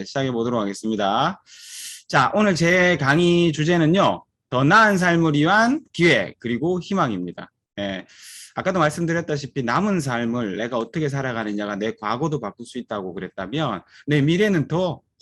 시작해 보도록 하겠습니다. 자, 오늘 제 강의 주제는요, 더 나은 삶을 위한 기회, 그리고 희망입니다. 예, 아까도 말씀드렸다시피 남은 삶을 내가 어떻게 살아가느냐가 내 과거도 바꿀 수 있다고 그랬다면 내 미래는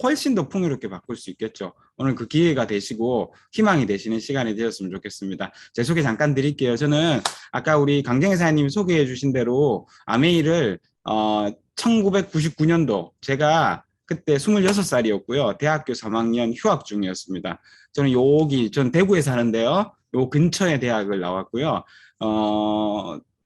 훨씬 더 풍요롭게 바꿀 수 있겠죠. 오늘 그 기회가 되시고 희망이 되시는 시간이 되었으면 좋겠습니다. 제 소개 잠깐 드릴게요. 저는 아까 우리 강정혜 사장님이 소개해 주신 대로 아메이를 1999년도 제가 그때 26살이었고요. 대학교 3학년 휴학 중이었습니다. 저는 전 대구에 사는데요. 요 근처에 대학을 나왔고요.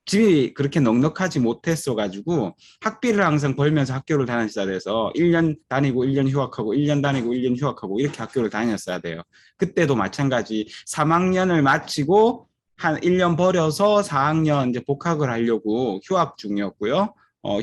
집이 그렇게 넉넉하지 못했어가지고 학비를 항상 벌면서 학교를 다녔어야 돼서 1년 다니고 1년 휴학하고 1년 다니고 1년 휴학하고 이렇게 학교를 다녔어야 돼요. 그때도 마찬가지 3학년을 마치고 한 1년 버려서 4학년 이제 복학을 하려고 휴학 중이었고요.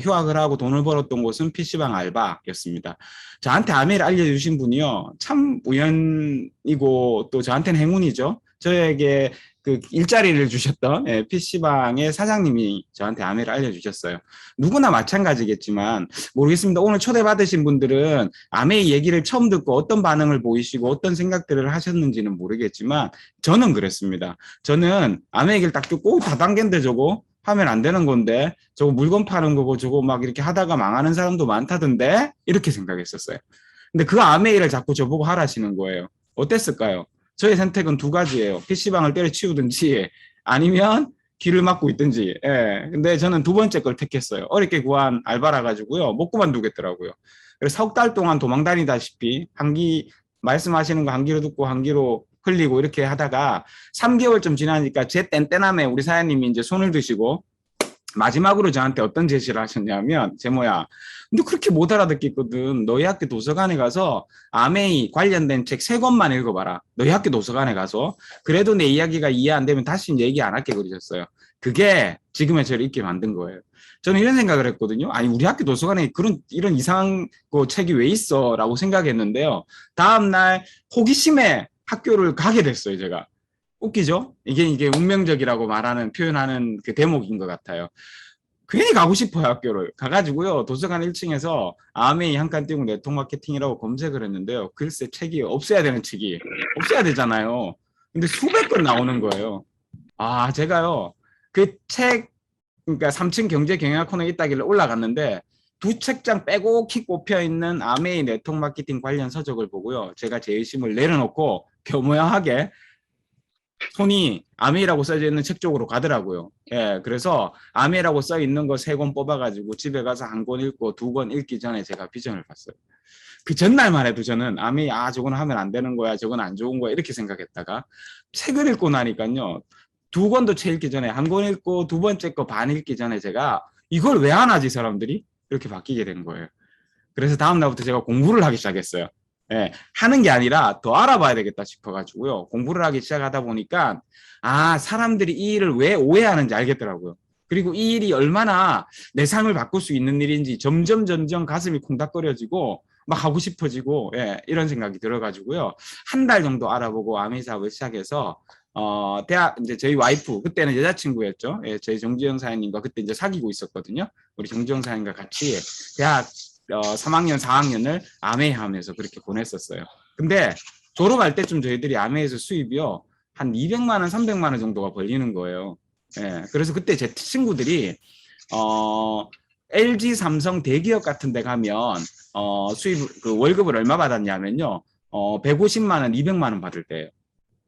휴학을 하고 돈을 벌었던 곳은 PC방 알바였습니다. 저한테 아메이를 알려주신 분이요. 참 우연이고 또 저한테는 행운이죠. 저에게 그 일자리를 주셨던 PC방의 사장님이 저한테 아메이를 알려주셨어요. 누구나 마찬가지겠지만 모르겠습니다. 오늘 초대받으신 분들은 아메이 얘기를 처음 듣고 어떤 반응을 보이시고 어떤 생각들을 하셨는지는 모르겠지만 저는 그랬습니다. 저는 아메이 얘기를 딱 듣고 다단계인데 저거 하면 안 되는 건데 저거 물건 파는 거고 저거 막 이렇게 하다가 망하는 사람도 많다던데 이렇게 생각했었어요. 근데 그 아메이를 자꾸 저보고 하라시는 거예요. 어땠을까요? 저의 선택은 두 가지예요. PC방을 때려치우든지 아니면 길을 막고 있든지. 예. 근데 저는 두 번째 걸 택했어요. 어렵게 구한 알바라 가지고요. 못 그만두겠더라고요. 그래서 석 달 동안 도망다니다시피 말씀하시는 거 한 귀로 듣고 한 귀로 흘리고 이렇게 하다가 3개월쯤 지나니까 제 뗀뗀함에 우리 사장님이 이제 손을 드시고 마지막으로 저한테 어떤 제시를 하셨냐면 제모야, 근데 그렇게 못 알아듣겠거든. 너희 학교 도서관에 가서 아메이 관련된 책 3권만 읽어봐라. 너희 학교 도서관에 가서. 그래도 내 이야기가 이해 안 되면 다시 얘기 안 할게 그러셨어요. 그게 지금의 저를 있게 만든 거예요. 저는 이런 생각을 했거든요. 아니 우리 학교 도서관에 이런 이상한 책이 왜 있어? 라고 생각했는데요. 다음날 호기심에 학교를 가게 됐어요, 제가. 웃기죠? 이게 운명적이라고 표현하는 그 대목인 것 같아요. 괜히 가고 싶어요, 학교를. 가가지고요, 도서관 1층에서 아메이 한 칸 띄고 네트워크 마케팅이라고 검색을 했는데요. 글쎄, 책이 없어야 되는 책이 없어야 되잖아요. 근데 수백 권 나오는 거예요. 아, 제가요, 그 책, 그러니까 3층 경제 경영학 코너에 있다길래 올라갔는데 두 책장 빼곡히 꼽혀 있는 아메이 네트워크 마케팅 관련 서적을 보고요. 제가 제 의심을 내려놓고 교묘하게 손이 아메이라고 써져 있는 책 쪽으로 가더라고요. 예, 그래서 아메이라고 써 있는 거 3권 뽑아가지고 집에 가서 1권 읽고 2권 읽기 전에 제가 비전을 봤어요. 그 전날만 해도 저는 아메이, 저건 하면 안 되는 거야, 저건 안 좋은 거야 이렇게 생각했다가 책을 읽고 나니까요. 2권도 채 읽기 전에 1권 읽고 두 번째 거 반 읽기 전에 제가 이걸 왜 안 하지 사람들이? 이렇게 바뀌게 된 거예요. 그래서 다음 날부터 제가 공부를 하기 시작했어요. 예, 하는 게 아니라 더 알아봐야 되겠다 싶어가지고요. 공부를 하기 시작하다 보니까 사람들이 이 일을 왜 오해하는지 알겠더라고요. 그리고 이 일이 얼마나 내 삶을 바꿀 수 있는 일인지 점점 가슴이 콩닥거려지고 막 하고 싶어지고 이런 생각이 들어가지고요. 한 달 정도 알아보고 아메이 사업을 시작해서 대학 이제 저희 와이프 그때는 여자친구였죠. 예, 저희 정지영 사장님과 그때 이제 사귀고 있었거든요. 우리 정지영 사장님과 같이 대학 3학년, 4학년을 아메이 하면서 그렇게 보냈었어요. 근데 졸업할 때쯤 저희들이 아메이에서 수입이요. 한 200만 원, 300만 원 정도가 벌리는 거예요. 예, 그래서 그때 제 친구들이 LG, 삼성 대기업 같은 데 가면 수입 월급을 얼마 받았냐면요. 150만 원, 200만 원 받을 때예요.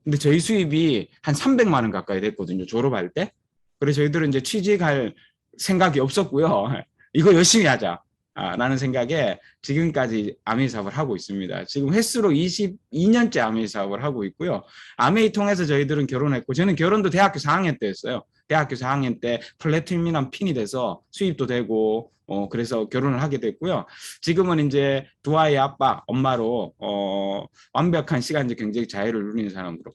근데 저희 수입이 한 300만 원 가까이 됐거든요. 졸업할 때. 그래서 저희들은 이제 취직할 생각이 없었고요. 이거 열심히 하자. 라는 생각에 지금까지 아메이 사업을 하고 있습니다. 지금 횟수로 22년째 아메이 사업을 하고 있고요. 아메이 통해서 저희들은 결혼했고 저는 결혼도 대학교 4학년 때 했어요. 대학교 4학년 때 플래티넘이란 핀이 돼서 수입도 되고 그래서 결혼을 하게 됐고요. 지금은 이제 두 아이의 아빠, 엄마로 완벽한 시간적 경제적 자유를 누리는 사람으로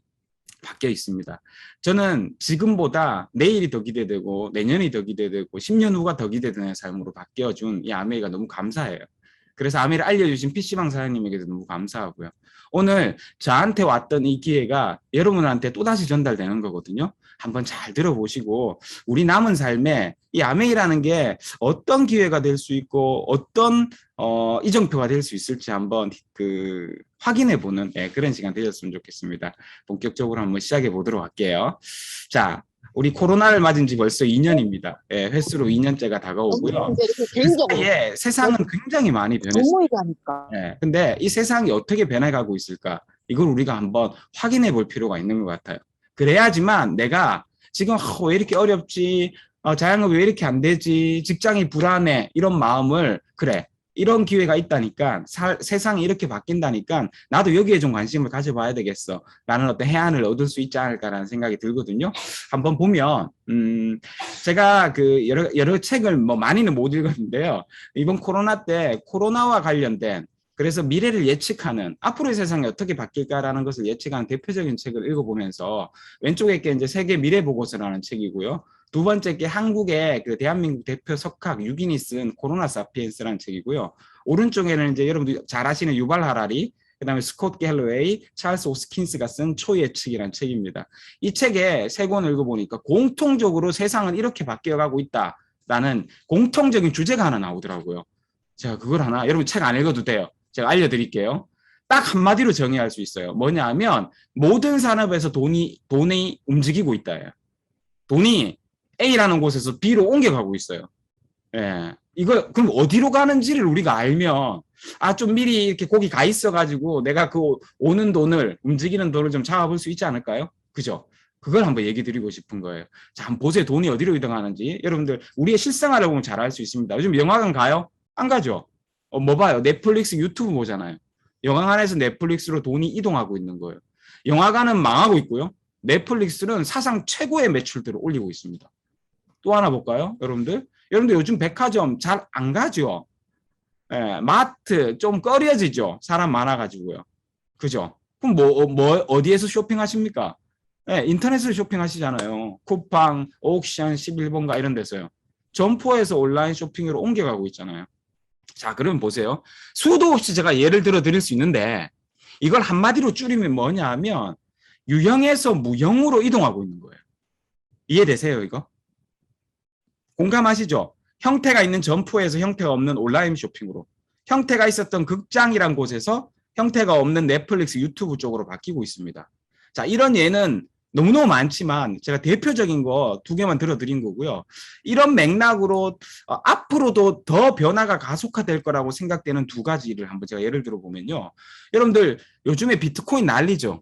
바뀌어 있습니다. 저는 지금보다 내일이 더 기대되고 내년이 더 기대되고 10년 후가 더 기대되는 삶으로 바뀌어준 이 아메이가 너무 감사해요. 그래서 아메이를 알려주신 PC방 사장님에게도 너무 감사하고요. 오늘 저한테 왔던 이 기회가 여러분한테 또다시 전달되는 거거든요. 한번 잘 들어보시고 우리 남은 삶에 이 아메이라는 게 어떤 기회가 될 수 있고 어떤 이정표가 될 수 있을지 한번 확인해 보는 그런 시간 되셨으면 좋겠습니다. 본격적으로 한번 시작해 보도록 할게요. 자, 우리 코로나를 맞은 지 벌써 2년입니다. 횟수로 2년째가 다가오고요. 그 사이에 세상은 굉장히 많이 변했습니다. 근데 이 세상이 어떻게 변해가고 있을까? 이걸 우리가 한번 확인해 볼 필요가 있는 것 같아요. 그래야지만 내가 지금 왜 이렇게 어렵지? 자영업이 왜 이렇게 안 되지? 직장이 불안해. 이런 마음을 그래. 이런 기회가 있다니까 세상이 이렇게 바뀐다니까 나도 여기에 좀 관심을 가져봐야 되겠어 라는 어떤 해안을 얻을 수 있지 않을까라는 생각이 들거든요. 한번 보면 제가 여러 책을 뭐 많이는 못 읽었는데요. 이번 코로나 때 코로나와 관련된 그래서 미래를 예측하는 앞으로의 세상이 어떻게 바뀔까라는 것을 예측하는 대표적인 책을 읽어보면서 왼쪽에 게 이제 세계 미래 보고서라는 책이고요. 두 번째 게 한국의 대한민국 대표 석학 6인이 쓴 코로나 사피엔스라는 책이고요. 오른쪽에는 이제 여러분들 잘 아시는 유발 하라리, 그다음에 스콧 갤러웨이, 찰스 오스킨스가 쓴 초예측이라는 책입니다. 이 책에 세 권을 읽어보니까 공통적으로 세상은 이렇게 바뀌어가고 있다라는 공통적인 주제가 하나 나오더라고요. 제가 그걸 하나 여러분 책 안 읽어도 돼요. 제가 알려드릴게요. 딱 한마디로 정의할 수 있어요. 뭐냐 하면 모든 산업에서 돈이 움직이고 있다예요. 돈이 A라는 곳에서 B로 옮겨가고 있어요. 이거 그럼 어디로 가는지를 우리가 알면 좀 미리 이렇게 거기 가 있어가지고 내가 오는 돈을 움직이는 돈을 좀 잡아볼 수 있지 않을까요? 그죠? 그걸 한번 얘기 드리고 싶은 거예요. 자, 한번 보세요. 돈이 어디로 이동하는지. 여러분들 우리의 실생활을 보면 잘 알 수 있습니다. 요즘 영화관 가요? 안 가죠? 뭐 봐요? 넷플릭스, 유튜브 보잖아요. 영화관에서 넷플릭스로 돈이 이동하고 있는 거예요. 영화관은 망하고 있고요. 넷플릭스는 사상 최고의 매출들을 올리고 있습니다. 또 하나 볼까요? 여러분들 요즘 백화점 잘 안 가죠? 마트 좀 꺼려지죠? 사람 많아가지고요. 그죠? 그럼 어디에서 쇼핑하십니까? 인터넷으로 쇼핑하시잖아요. 쿠팡, 옥션, 11번가 이런 데서요. 점포에서 온라인 쇼핑으로 옮겨가고 있잖아요. 자, 그럼 보세요. 수도 없이 제가 예를 들어 드릴 수 있는데 이걸 한마디로 줄이면 뭐냐 하면 유형에서 무형으로 이동하고 있는 거예요. 이해되세요, 이거? 공감하시죠? 형태가 있는 점포에서 형태가 없는 온라인 쇼핑으로, 형태가 있었던 극장이란 곳에서 형태가 없는 넷플릭스, 유튜브 쪽으로 바뀌고 있습니다. 자, 이런 예는 너무너무 많지만 제가 대표적인 거 2개만 들어드린 거고요. 이런 맥락으로 앞으로도 더 변화가 가속화될 거라고 생각되는 2가지를 한번 제가 예를 들어 보면요. 여러분들 요즘에 비트코인 난리죠.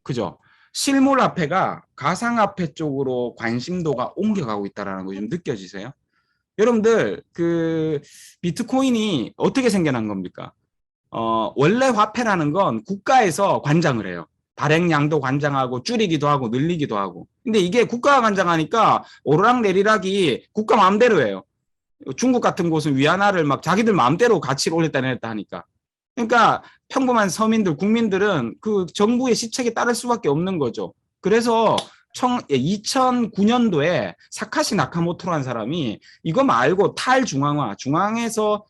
그죠? 실물화폐가 가상화폐 쪽으로 관심도가 옮겨가고 있다는 거 좀 느껴지세요? 여러분들 비트코인이 어떻게 생겨난 겁니까? 원래 화폐라는 건 국가에서 관장을 해요. 발행량도 관장하고 줄이기도 하고 늘리기도 하고. 근데 이게 국가가 관장하니까 오르락내리락이 국가 마음대로 해요. 중국 같은 곳은 위안화를 막 자기들 마음대로 가치를 올렸다 내렸다 하니까. 그러니까 평범한 서민들, 국민들은 그 정부의 시책에 따를 수밖에 없는 거죠. 그래서 2009년도에 사카시 나카모토라는 사람이 이거 말고 탈중앙화, 중앙에서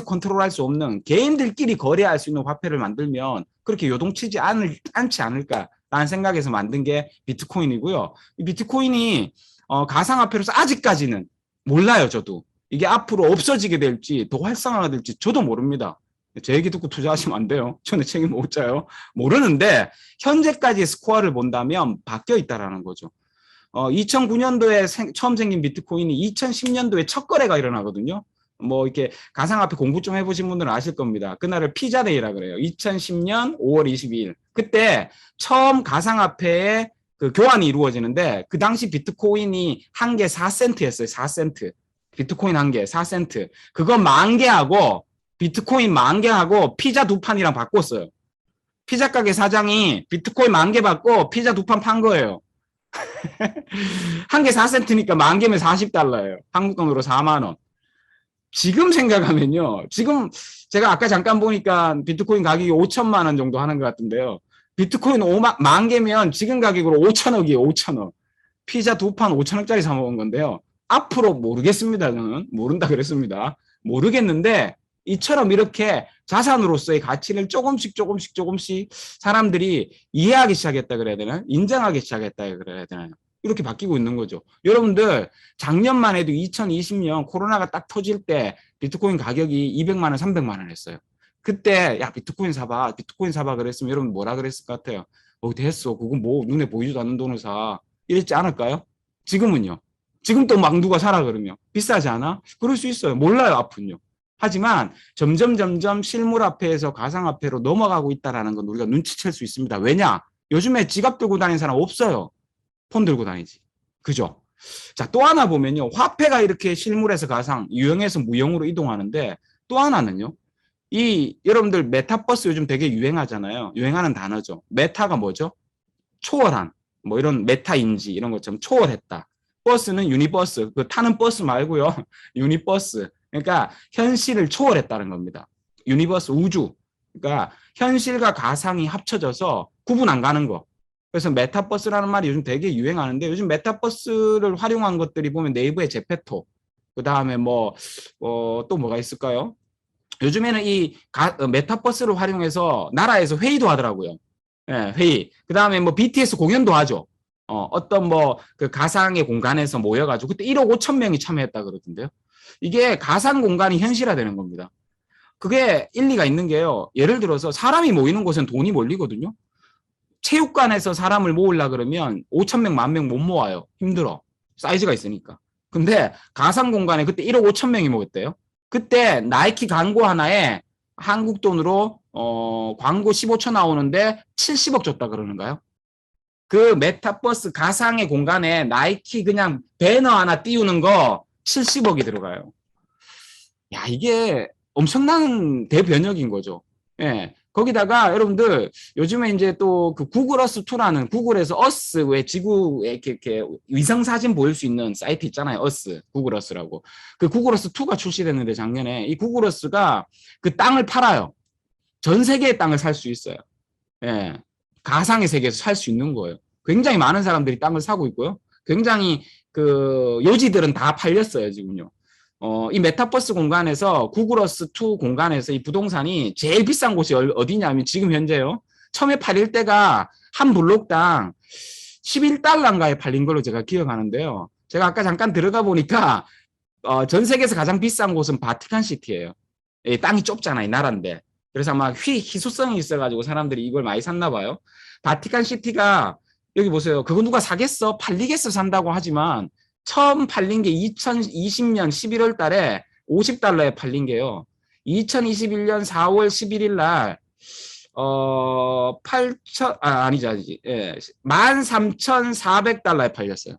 컨트롤할 수 없는 개인들끼리 거래할 수 있는 화폐를 만들면 그렇게 요동치지 않지 않을까라는 생각에서 만든 게 비트코인이고요. 이 비트코인이 가상화폐로서 아직까지는 몰라요, 저도. 이게 앞으로 없어지게 될지 더 활성화가 될지 저도 모릅니다. 제 얘기 듣고 투자하시면 안 돼요. 저는 책임 못 져요. 모르는데 현재까지의 스코어를 본다면 바뀌어 있다라는 거죠. 2009년도에 처음 생긴 비트코인이 2010년도에 첫 거래가 일어나거든요. 뭐 이렇게 가상화폐 공부 좀 해보신 분들은 아실 겁니다. 그날을 피자데이라 그래요. 2010년 5월 22일. 그때 처음 가상화폐의 교환이 이루어지는데 그 당시 비트코인이 한 개 4센트였어요. 4센트. 비트코인 한 개 4센트. 그거 10,000개하고 비트코인 10,000개하고 피자 2판이랑 바꿨어요. 피자 가게 사장이 비트코인 10,000개 받고 피자 2판 판 거예요. 한 개 4센트니까 10,000개면 $40예요. 한국 돈으로 4만 원. 지금 생각하면요. 지금 제가 아까 잠깐 보니까 비트코인 가격이 5천만 원 정도 하는 것 같은데요. 비트코인 10,000개면 지금 가격으로 5천억이에요. 5천억. 피자 2판 5천억짜리 사 먹은 건데요. 앞으로 모르겠습니다. 저는 모른다 그랬습니다. 모르겠는데 이처럼 이렇게 자산으로서의 가치를 조금씩 사람들이 이해하기 시작했다 그래야 되나요? 인정하기 시작했다 그래야 되나요? 이렇게 바뀌고 있는 거죠. 여러분들 작년만 해도 2020년 코로나가 딱 터질 때 비트코인 가격이 200만 원, 300만 원 했어요. 그때 야 비트코인 사봐, 비트코인 사봐 그랬으면 여러분 뭐라 그랬을 것 같아요? 됐어. 그건 뭐 눈에 보이지도 않는 돈을 사. 이랬지 않을까요? 지금은요. 지금 또 막 누가 사라 그러면 비싸지 않아? 그럴 수 있어요. 몰라요, 앞은요. 하지만 점점 실물화폐에서 가상화폐로 넘어가고 있다는 건 우리가 눈치챌 수 있습니다. 왜냐? 요즘에 지갑 들고 다니는 사람 없어요. 폰 들고 다니지. 그죠? 자, 또 하나 보면요. 화폐가 이렇게 실물에서 가상, 유형에서 무형으로 이동하는데 또 하나는요. 여러분들 메타버스 요즘 되게 유행하잖아요. 유행하는 단어죠. 메타가 뭐죠? 초월한. 뭐 이런 메타인지 이런 것처럼 초월했다. 버스는 유니버스. 그 타는 버스 말고요. 유니버스. 그러니까 현실을 초월했다는 겁니다. 유니버스 우주. 그러니까 현실과 가상이 합쳐져서 구분 안 가는 거. 그래서 메타버스라는 말이 요즘 되게 유행하는데 요즘 메타버스를 활용한 것들이 보면 네이버의 제페토, 그 다음에 또 뭐가 있을까요? 요즘에는 메타버스를 활용해서 나라에서 회의도 하더라고요. 예, 회의. 그 다음에 뭐 BTS 공연도 하죠. 어떤 그 가상의 공간에서 모여가지고 그때 1억 5천 명이 참여했다 그러던데요. 이게 가상 공간이 현실화되는 겁니다. 그게 일리가 있는 게요. 예를 들어서 사람이 모이는 곳은 돈이 몰리거든요. 체육관에서 사람을 모으려 그러면 5천 명, 1만 명 못 모아요. 힘들어. 사이즈가 있으니까. 근데 가상 공간에 그때 1억 5천 명이 모였대요. 그때 나이키 광고 하나에 한국 돈으로 광고 15초 나오는데 70억 줬다 그러는가요? 그 메타버스 가상의 공간에 나이키 그냥 배너 하나 띄우는 거 70억이 들어가요. 야, 이게 엄청난 대변혁인 거죠. 예. 거기다가 여러분들 요즘에 이제 또 그 구글 어스 2라는 구글에서 어스 왜 지구에 이렇게 위성 사진 보일 수 있는 사이트 있잖아요. 어스, 구글 어스라고. 그 구글 어스 2가 출시됐는데 작년에 이 구글 어스가 그 땅을 팔아요. 전 세계의 땅을 살 수 있어요. 예. 가상의 세계에서 살 수 있는 거예요. 굉장히 많은 사람들이 땅을 사고 있고요. 굉장히 그 요지들은 다 팔렸어요, 지금요. 이 메타버스 공간에서 구글어스 2 공간에서 이 부동산이 제일 비싼 곳이 어디냐면 지금 현재요. 처음에 팔릴 때가 한 블록당 11달러인가에 팔린 걸로 제가 기억하는데요. 제가 아까 잠깐 들어가 보니까 전 세계에서 가장 비싼 곳은 바티칸 시티예요. 땅이 좁잖아요, 나라인데. 그래서 아마 희소성이 있어가지고 사람들이 이걸 많이 샀나 봐요. 바티칸 시티가 여기 보세요. 그거 누가 사겠어? 팔리겠어 산다고 하지만 처음 팔린 게 2020년 11월 달에 50달러에 팔린 게요. 2021년 4월 11일 날 8천 아니죠. 예. 13,400달러에 팔렸어요.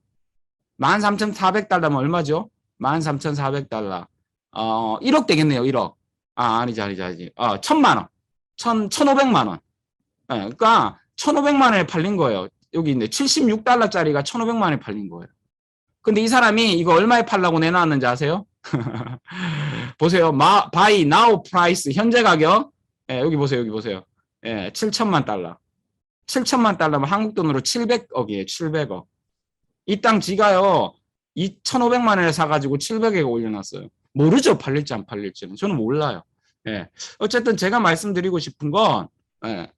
13,400달러면 얼마죠? 13,400달러. 1억 되겠네요. 1억. 아니지. 1,000만 원. 1,500만 원. 예, 그러니까 1,500만 원에 팔린 거예요. 여기 있네. 76달러짜리가 1,500만 원에 팔린 거예요. 근데 이 사람이 이거 얼마에 팔라고 내놨는지 아세요? 보세요. buy now price 현재 가격. 예, 여기 보세요. 예, 7천만 달러. 7천만 달러면 한국 돈으로 700억이에요. 700억. 이 땅 지가요. 2,500만 원에 사가지고 700억에 올려놨어요. 모르죠. 팔릴지 안 팔릴지는. 저는 몰라요. 예. 어쨌든 제가 말씀드리고 싶은 건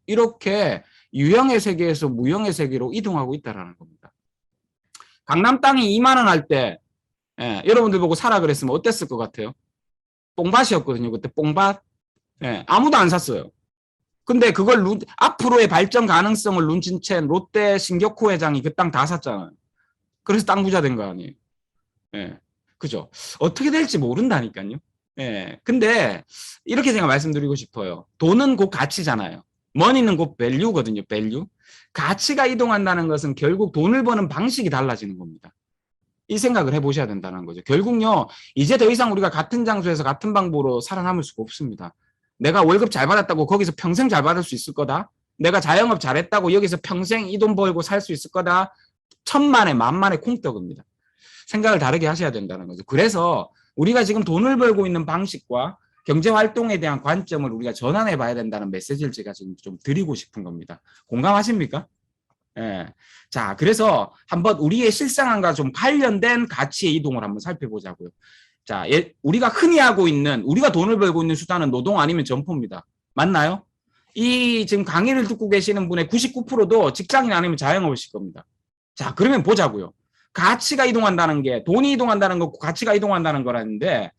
이렇게 유형의 세계에서 무형의 세계로 이동하고 있다는 겁니다. 강남 땅이 2만 원 할 때 여러분들 보고 사라 그랬으면 어땠을 것 같아요? 뽕밭이었거든요. 그때 뽕밭. 아무도 안 샀어요. 근데 그걸 앞으로의 발전 가능성을 눈치챈 롯데 신격호 회장이 그 땅 다 샀잖아요. 그래서 땅 부자 된 거 아니에요. 그죠? 어떻게 될지 모른다니까요. 근데 이렇게 제가 말씀드리고 싶어요. 돈은 곧 가치잖아요. 머니는 곧 밸류거든요. 밸류. 가치가 이동한다는 것은 결국 돈을 버는 방식이 달라지는 겁니다. 이 생각을 해보셔야 된다는 거죠. 결국요, 이제 더 이상 우리가 같은 장소에서 같은 방법으로 살아남을 수가 없습니다. 내가 월급 잘 받았다고 거기서 평생 잘 받을 수 있을 거다. 내가 자영업 잘했다고 여기서 평생 이 돈 벌고 살 수 있을 거다. 천만에 만만에 콩떡입니다. 생각을 다르게 하셔야 된다는 거죠. 그래서 우리가 지금 돈을 벌고 있는 방식과 경제활동에 대한 관점을 우리가 전환해 봐야 된다는 메시지를 제가 지금 좀 드리고 싶은 겁니다. 공감하십니까? 자, 그래서 한번 우리의 실생활과 좀 관련된 가치의 이동을 한번 살펴보자고요. 자, 우리가 흔히 하고 있는, 우리가 돈을 벌고 있는 수단은 노동 아니면 점포입니다. 맞나요? 이 지금 강의를 듣고 계시는 분의 99%도 직장인 아니면 자영업이실 겁니다. 자, 그러면 보자고요. 가치가 이동한다는 게 돈이 이동한다는 거고 가치가 이동한다는 거라는데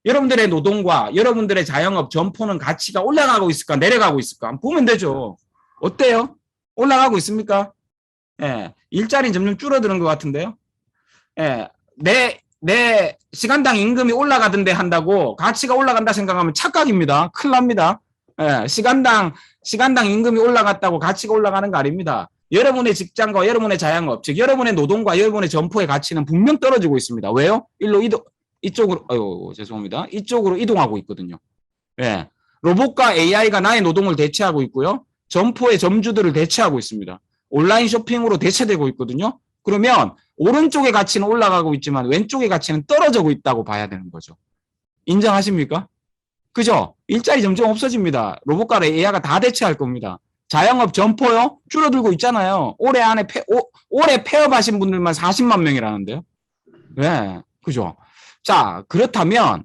여러분들의 노동과 여러분들의 자영업 점포는 가치가 올라가고 있을까 내려가고 있을까 한번 보면 되죠. 어때요? 올라가고 있습니까? 예, 일자리는 점점 줄어드는 것 같은데요. 예, 내 시간당 임금이 올라가던데 한다고 가치가 올라간다 생각하면 착각입니다. 큰일 납니다. 예, 시간당 임금이 올라갔다고 가치가 올라가는 거 아닙니다. 여러분의 직장과 여러분의 자영업, 즉 여러분의 노동과 여러분의 점포의 가치는 분명 떨어지고 있습니다. 왜요? 이쪽으로, 아유, 죄송합니다. 이쪽으로 이동하고 있거든요. 예. 로봇과 AI가 나의 노동을 대체하고 있고요. 점포의 점주들을 대체하고 있습니다. 온라인 쇼핑으로 대체되고 있거든요. 그러면 오른쪽의 가치는 올라가고 있지만 왼쪽의 가치는 떨어지고 있다고 봐야 되는 거죠. 인정하십니까? 그죠? 일자리 점점 없어집니다. 로봇과 AI가 다 대체할 겁니다. 자영업 점포요? 줄어들고 있잖아요. 올해 폐업하신 분들만 40만 명이라는데요. 네, 그죠? 자, 그렇다면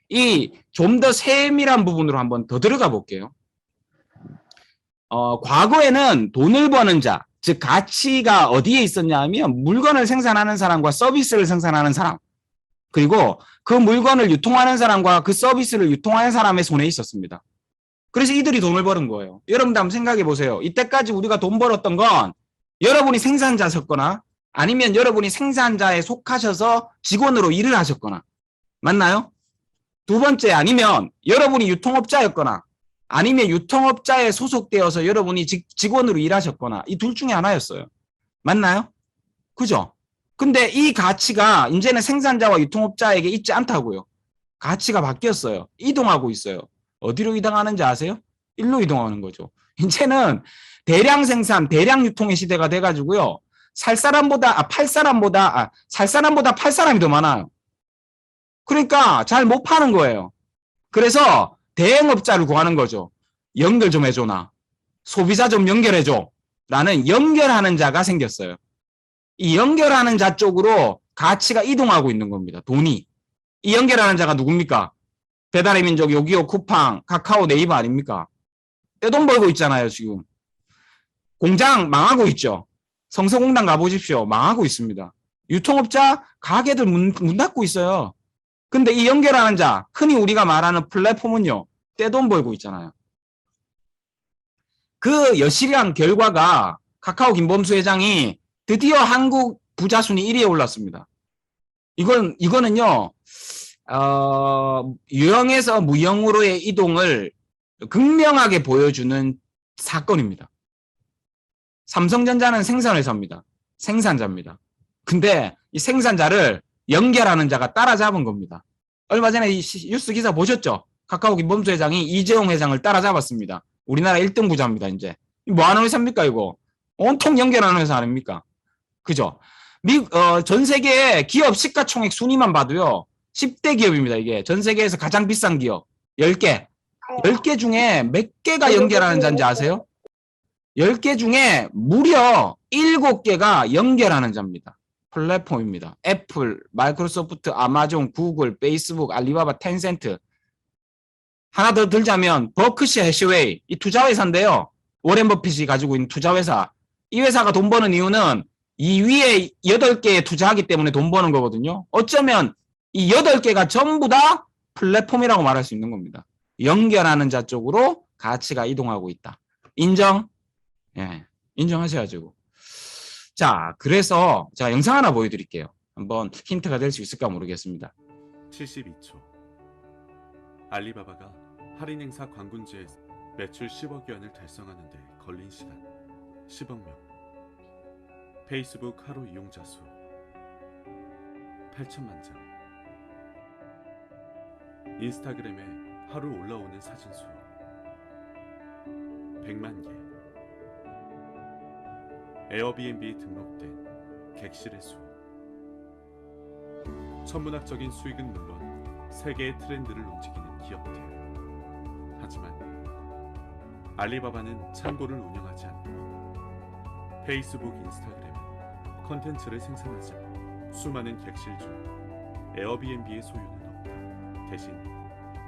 이 좀 더 세밀한 부분으로 한번 더 들어가 볼게요. 과거에는 돈을 버는 자, 즉 가치가 어디에 있었냐 하면 물건을 생산하는 사람과 서비스를 생산하는 사람, 그리고 그 물건을 유통하는 사람과 그 서비스를 유통하는 사람의 손에 있었습니다. 그래서 이들이 돈을 버는 거예요. 여러분도 한번 생각해 보세요. 이때까지 우리가 돈 벌었던 건 여러분이 생산자셨거나 아니면 여러분이 생산자에 속하셔서 직원으로 일을 하셨거나, 맞나요? 두 번째, 아니면 여러분이 유통업자였거나 아니면 유통업자에 소속되어서 여러분이 직원으로 일하셨거나, 이 둘 중에 하나였어요. 맞나요? 그죠? 근데 이 가치가 이제는 생산자와 유통업자에게 있지 않다고요. 가치가 바뀌었어요. 이동하고 있어요. 어디로 이동하는지 아세요? 일로 이동하는 거죠. 이제는 대량 생산, 대량 유통의 시대가 돼가지고요. 살 사람보다 팔 사람이 더 많아요. 그러니까 잘 못 파는 거예요. 그래서 대행업자를 구하는 거죠. 연결 좀 해줘나. 소비자 좀 연결해줘. 라는 연결하는 자가 생겼어요. 이 연결하는 자 쪽으로 가치가 이동하고 있는 겁니다. 돈이. 이 연결하는 자가 누굽니까? 배달의 민족, 요기요, 쿠팡, 카카오, 네이버 아닙니까? 떼돈 벌고 있잖아요, 지금. 공장 망하고 있죠. 성서공단 가보십시오. 망하고 있습니다. 유통업자, 가게들 문 닫고 있어요. 근데 이 연결하는 자, 흔히 우리가 말하는 플랫폼은요, 떼돈 벌고 있잖아요. 그 여실한 결과가 카카오 김범수 회장이 드디어 한국 부자 순위 1위에 올랐습니다. 이거는요, 유형에서 무형으로의 이동을 극명하게 보여주는 사건입니다. 삼성전자는 생산회사입니다. 생산자입니다. 근데 이 생산자를 연결하는 자가 따라잡은 겁니다. 얼마 전에 이 뉴스 기사 보셨죠? 카카오 김범수 회장이 이재용 회장을 따라잡았습니다. 우리나라 1등 부자입니다, 이제. 뭐 하는 회사입니까, 이거? 온통 연결하는 회사 아닙니까? 그죠? 전 세계 기업 시가총액 순위만 봐도요, 10대 기업입니다, 이게. 전 세계에서 가장 비싼 기업. 10개. 10개 중에 몇 개가 연결하는 자인지 아세요? 10개 중에 무려 7개가 연결하는 자입니다. 플랫폼입니다. 애플, 마이크로소프트, 아마존, 구글, 페이스북, 알리바바, 텐센트. 하나 더 들자면 버크셔 해시웨이, 이 투자회사인데요. 워렌 버핏이 가지고 있는 투자회사. 이 회사가 돈 버는 이유는 이 위에 8개에 투자하기 때문에 돈 버는 거거든요. 어쩌면 이 8개가 전부 다 플랫폼이라고 말할 수 있는 겁니다. 연결하는 자 쪽으로 가치가 이동하고 있다. 인정? 예, 인정하셔야죠. 자, 그래서 제가 영상 하나 보여드릴게요. 한번 힌트가 될 수 있을까 모르겠습니다. 72초. 알리바바가 할인 행사 광군지에서 매출 10억 위안을 달성하는 데 걸린 시간 10억 명. 페이스북 하루 이용자 수 8천만 장. 인스타그램에 하루 올라오는 사진 수 100만 개. 에어비앤비에 등록된 객실의 수. 천문학적인 수익은 물론 세계의 트렌드를 움직이는 기업들. 하지만 알리바바는 창고를 운영하지 않고 페이스북, 인스타그램 컨텐츠를 생산하지 않고 수많은 객실 중 에어비앤비의 소유는 없다. 대신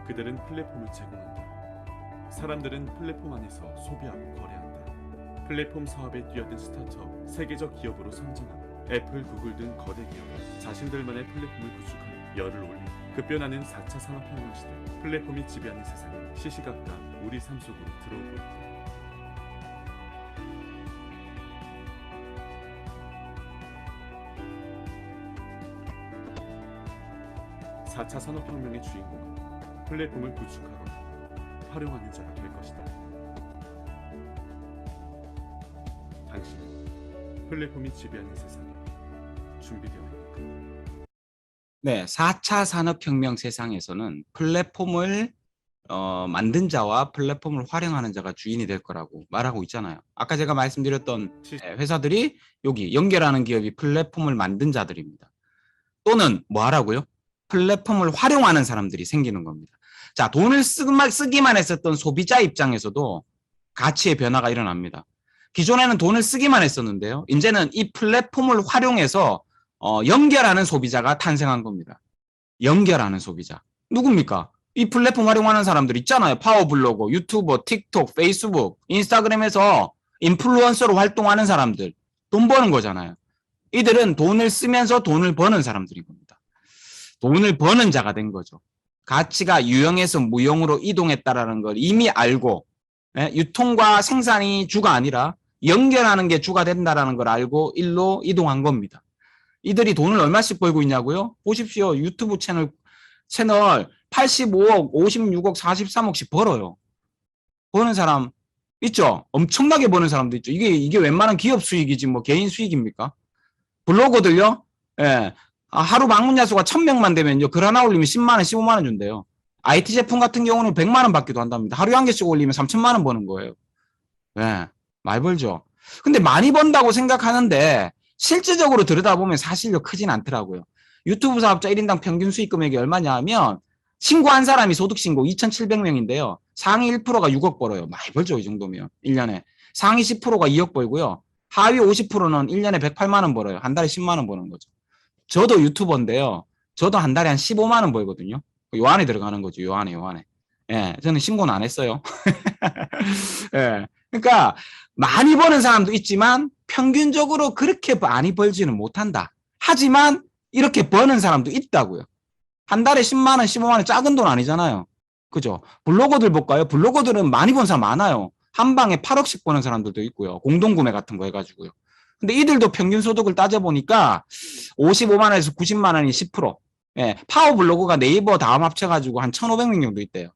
그들은 플랫폼을 제공한다. 사람들은 플랫폼 안에서 소비하고 거래한다. 플랫폼 사업에 뛰어든 스타트업, 세계적 기업으로 성장하고 애플, 구글 등 거대 기업이 자신들만의 플랫폼을 구축하며 열을 올린 급변하는 4차 산업혁명 시대, 플랫폼이 지배하는 세상이 시시각각 우리 삶 속으로 들어오고 있다. 4차 산업혁명의 주인공은 플랫폼을 구축하거나 활용하는 자가 될 것이다. 당신은 플랫폼이 지배하는 세상에 준비되어 있는가? 네, 4차 산업혁명 세상에서는 플랫폼을 만든 자와 플랫폼을 활용하는 자가 주인이 될 거라고 말하고 있잖아요. 아까 제가 말씀드렸던 회사들이 여기 연결하는 기업이 플랫폼을 만든 자들입니다. 또는 뭐 하라고요? 플랫폼을 활용하는 사람들이 생기는 겁니다. 자, 돈을 쓰기만 했었던 소비자 입장에서도 가치의 변화가 일어납니다. 기존에는 돈을 쓰기만 했었는데요. 이제는 이 플랫폼을 활용해서 연결하는 소비자가 탄생한 겁니다. 연결하는 소비자. 누굽니까? 이 플랫폼 활용하는 사람들 있잖아요. 파워블로거, 유튜버, 틱톡, 페이스북, 인스타그램에서 인플루언서로 활동하는 사람들. 돈 버는 거잖아요. 이들은 돈을 쓰면서 돈을 버는 사람들인 겁니다. 돈을 버는 자가 된 거죠. 가치가 유형에서 무형으로 이동했다라는 걸 이미 알고 유통과 생산이 주가 아니라 연결하는 게 주가 된다라는 걸 알고 일로 이동한 겁니다. 이들이 돈을 얼마씩 벌고 있냐고요? 보십시오. 유튜브 채널 85억, 56억, 43억씩 벌어요. 버는 사람 있죠? 엄청나게 버는 사람도 있죠. 이게 웬만한 기업 수익이지 뭐 개인 수익입니까? 블로거들요? 예. 하루 방문자 수가 1000명만 되면요. 글 하나 올리면 10만 원, 15만 원 준대요. IT 제품 같은 경우는 100만 원 받기도 한답니다. 하루에 한 개씩 올리면 3천만 원 버는 거예요. 예. 많이 벌죠. 근데 많이 번다고 생각하는데 실질적으로 들여다보면 사실로 크진 않더라고요. 유튜브 사업자 1인당 평균 수익 금액이 얼마냐 하면 신고한 사람이 소득신고 2,700명인데요. 상위 1%가 6억 벌어요. 많이 벌죠. 이 정도면. 1년에. 상위 10%가 2억 벌고요. 하위 50%는 1년에 108만 원 벌어요. 한 달에 10만 원 버는 거죠. 저도 유튜버인데요. 저도 한 달에 한 15만 원 벌거든요. 요 안에 들어가는 거죠. 요 안에. 예, 저는 신고는 안 했어요. 예. 그러니까 많이 버는 사람도 있지만 평균적으로 그렇게 많이 벌지는 못한다. 하지만 이렇게 버는 사람도 있다고요. 한 달에 10만 원, 15만 원 작은 돈 아니잖아요. 그죠? 블로거들 볼까요? 블로거들은 많이 번 사람 많아요. 한 방에 8억씩 버는 사람들도 있고요. 공동구매 같은 거 해가지고요. 근데 이들도 평균 소득을 따져보니까 55만 원에서 90만 원이 10%. 예, 파워블로그가 네이버 다음 합쳐가지고 한 1,500명 정도 있대요.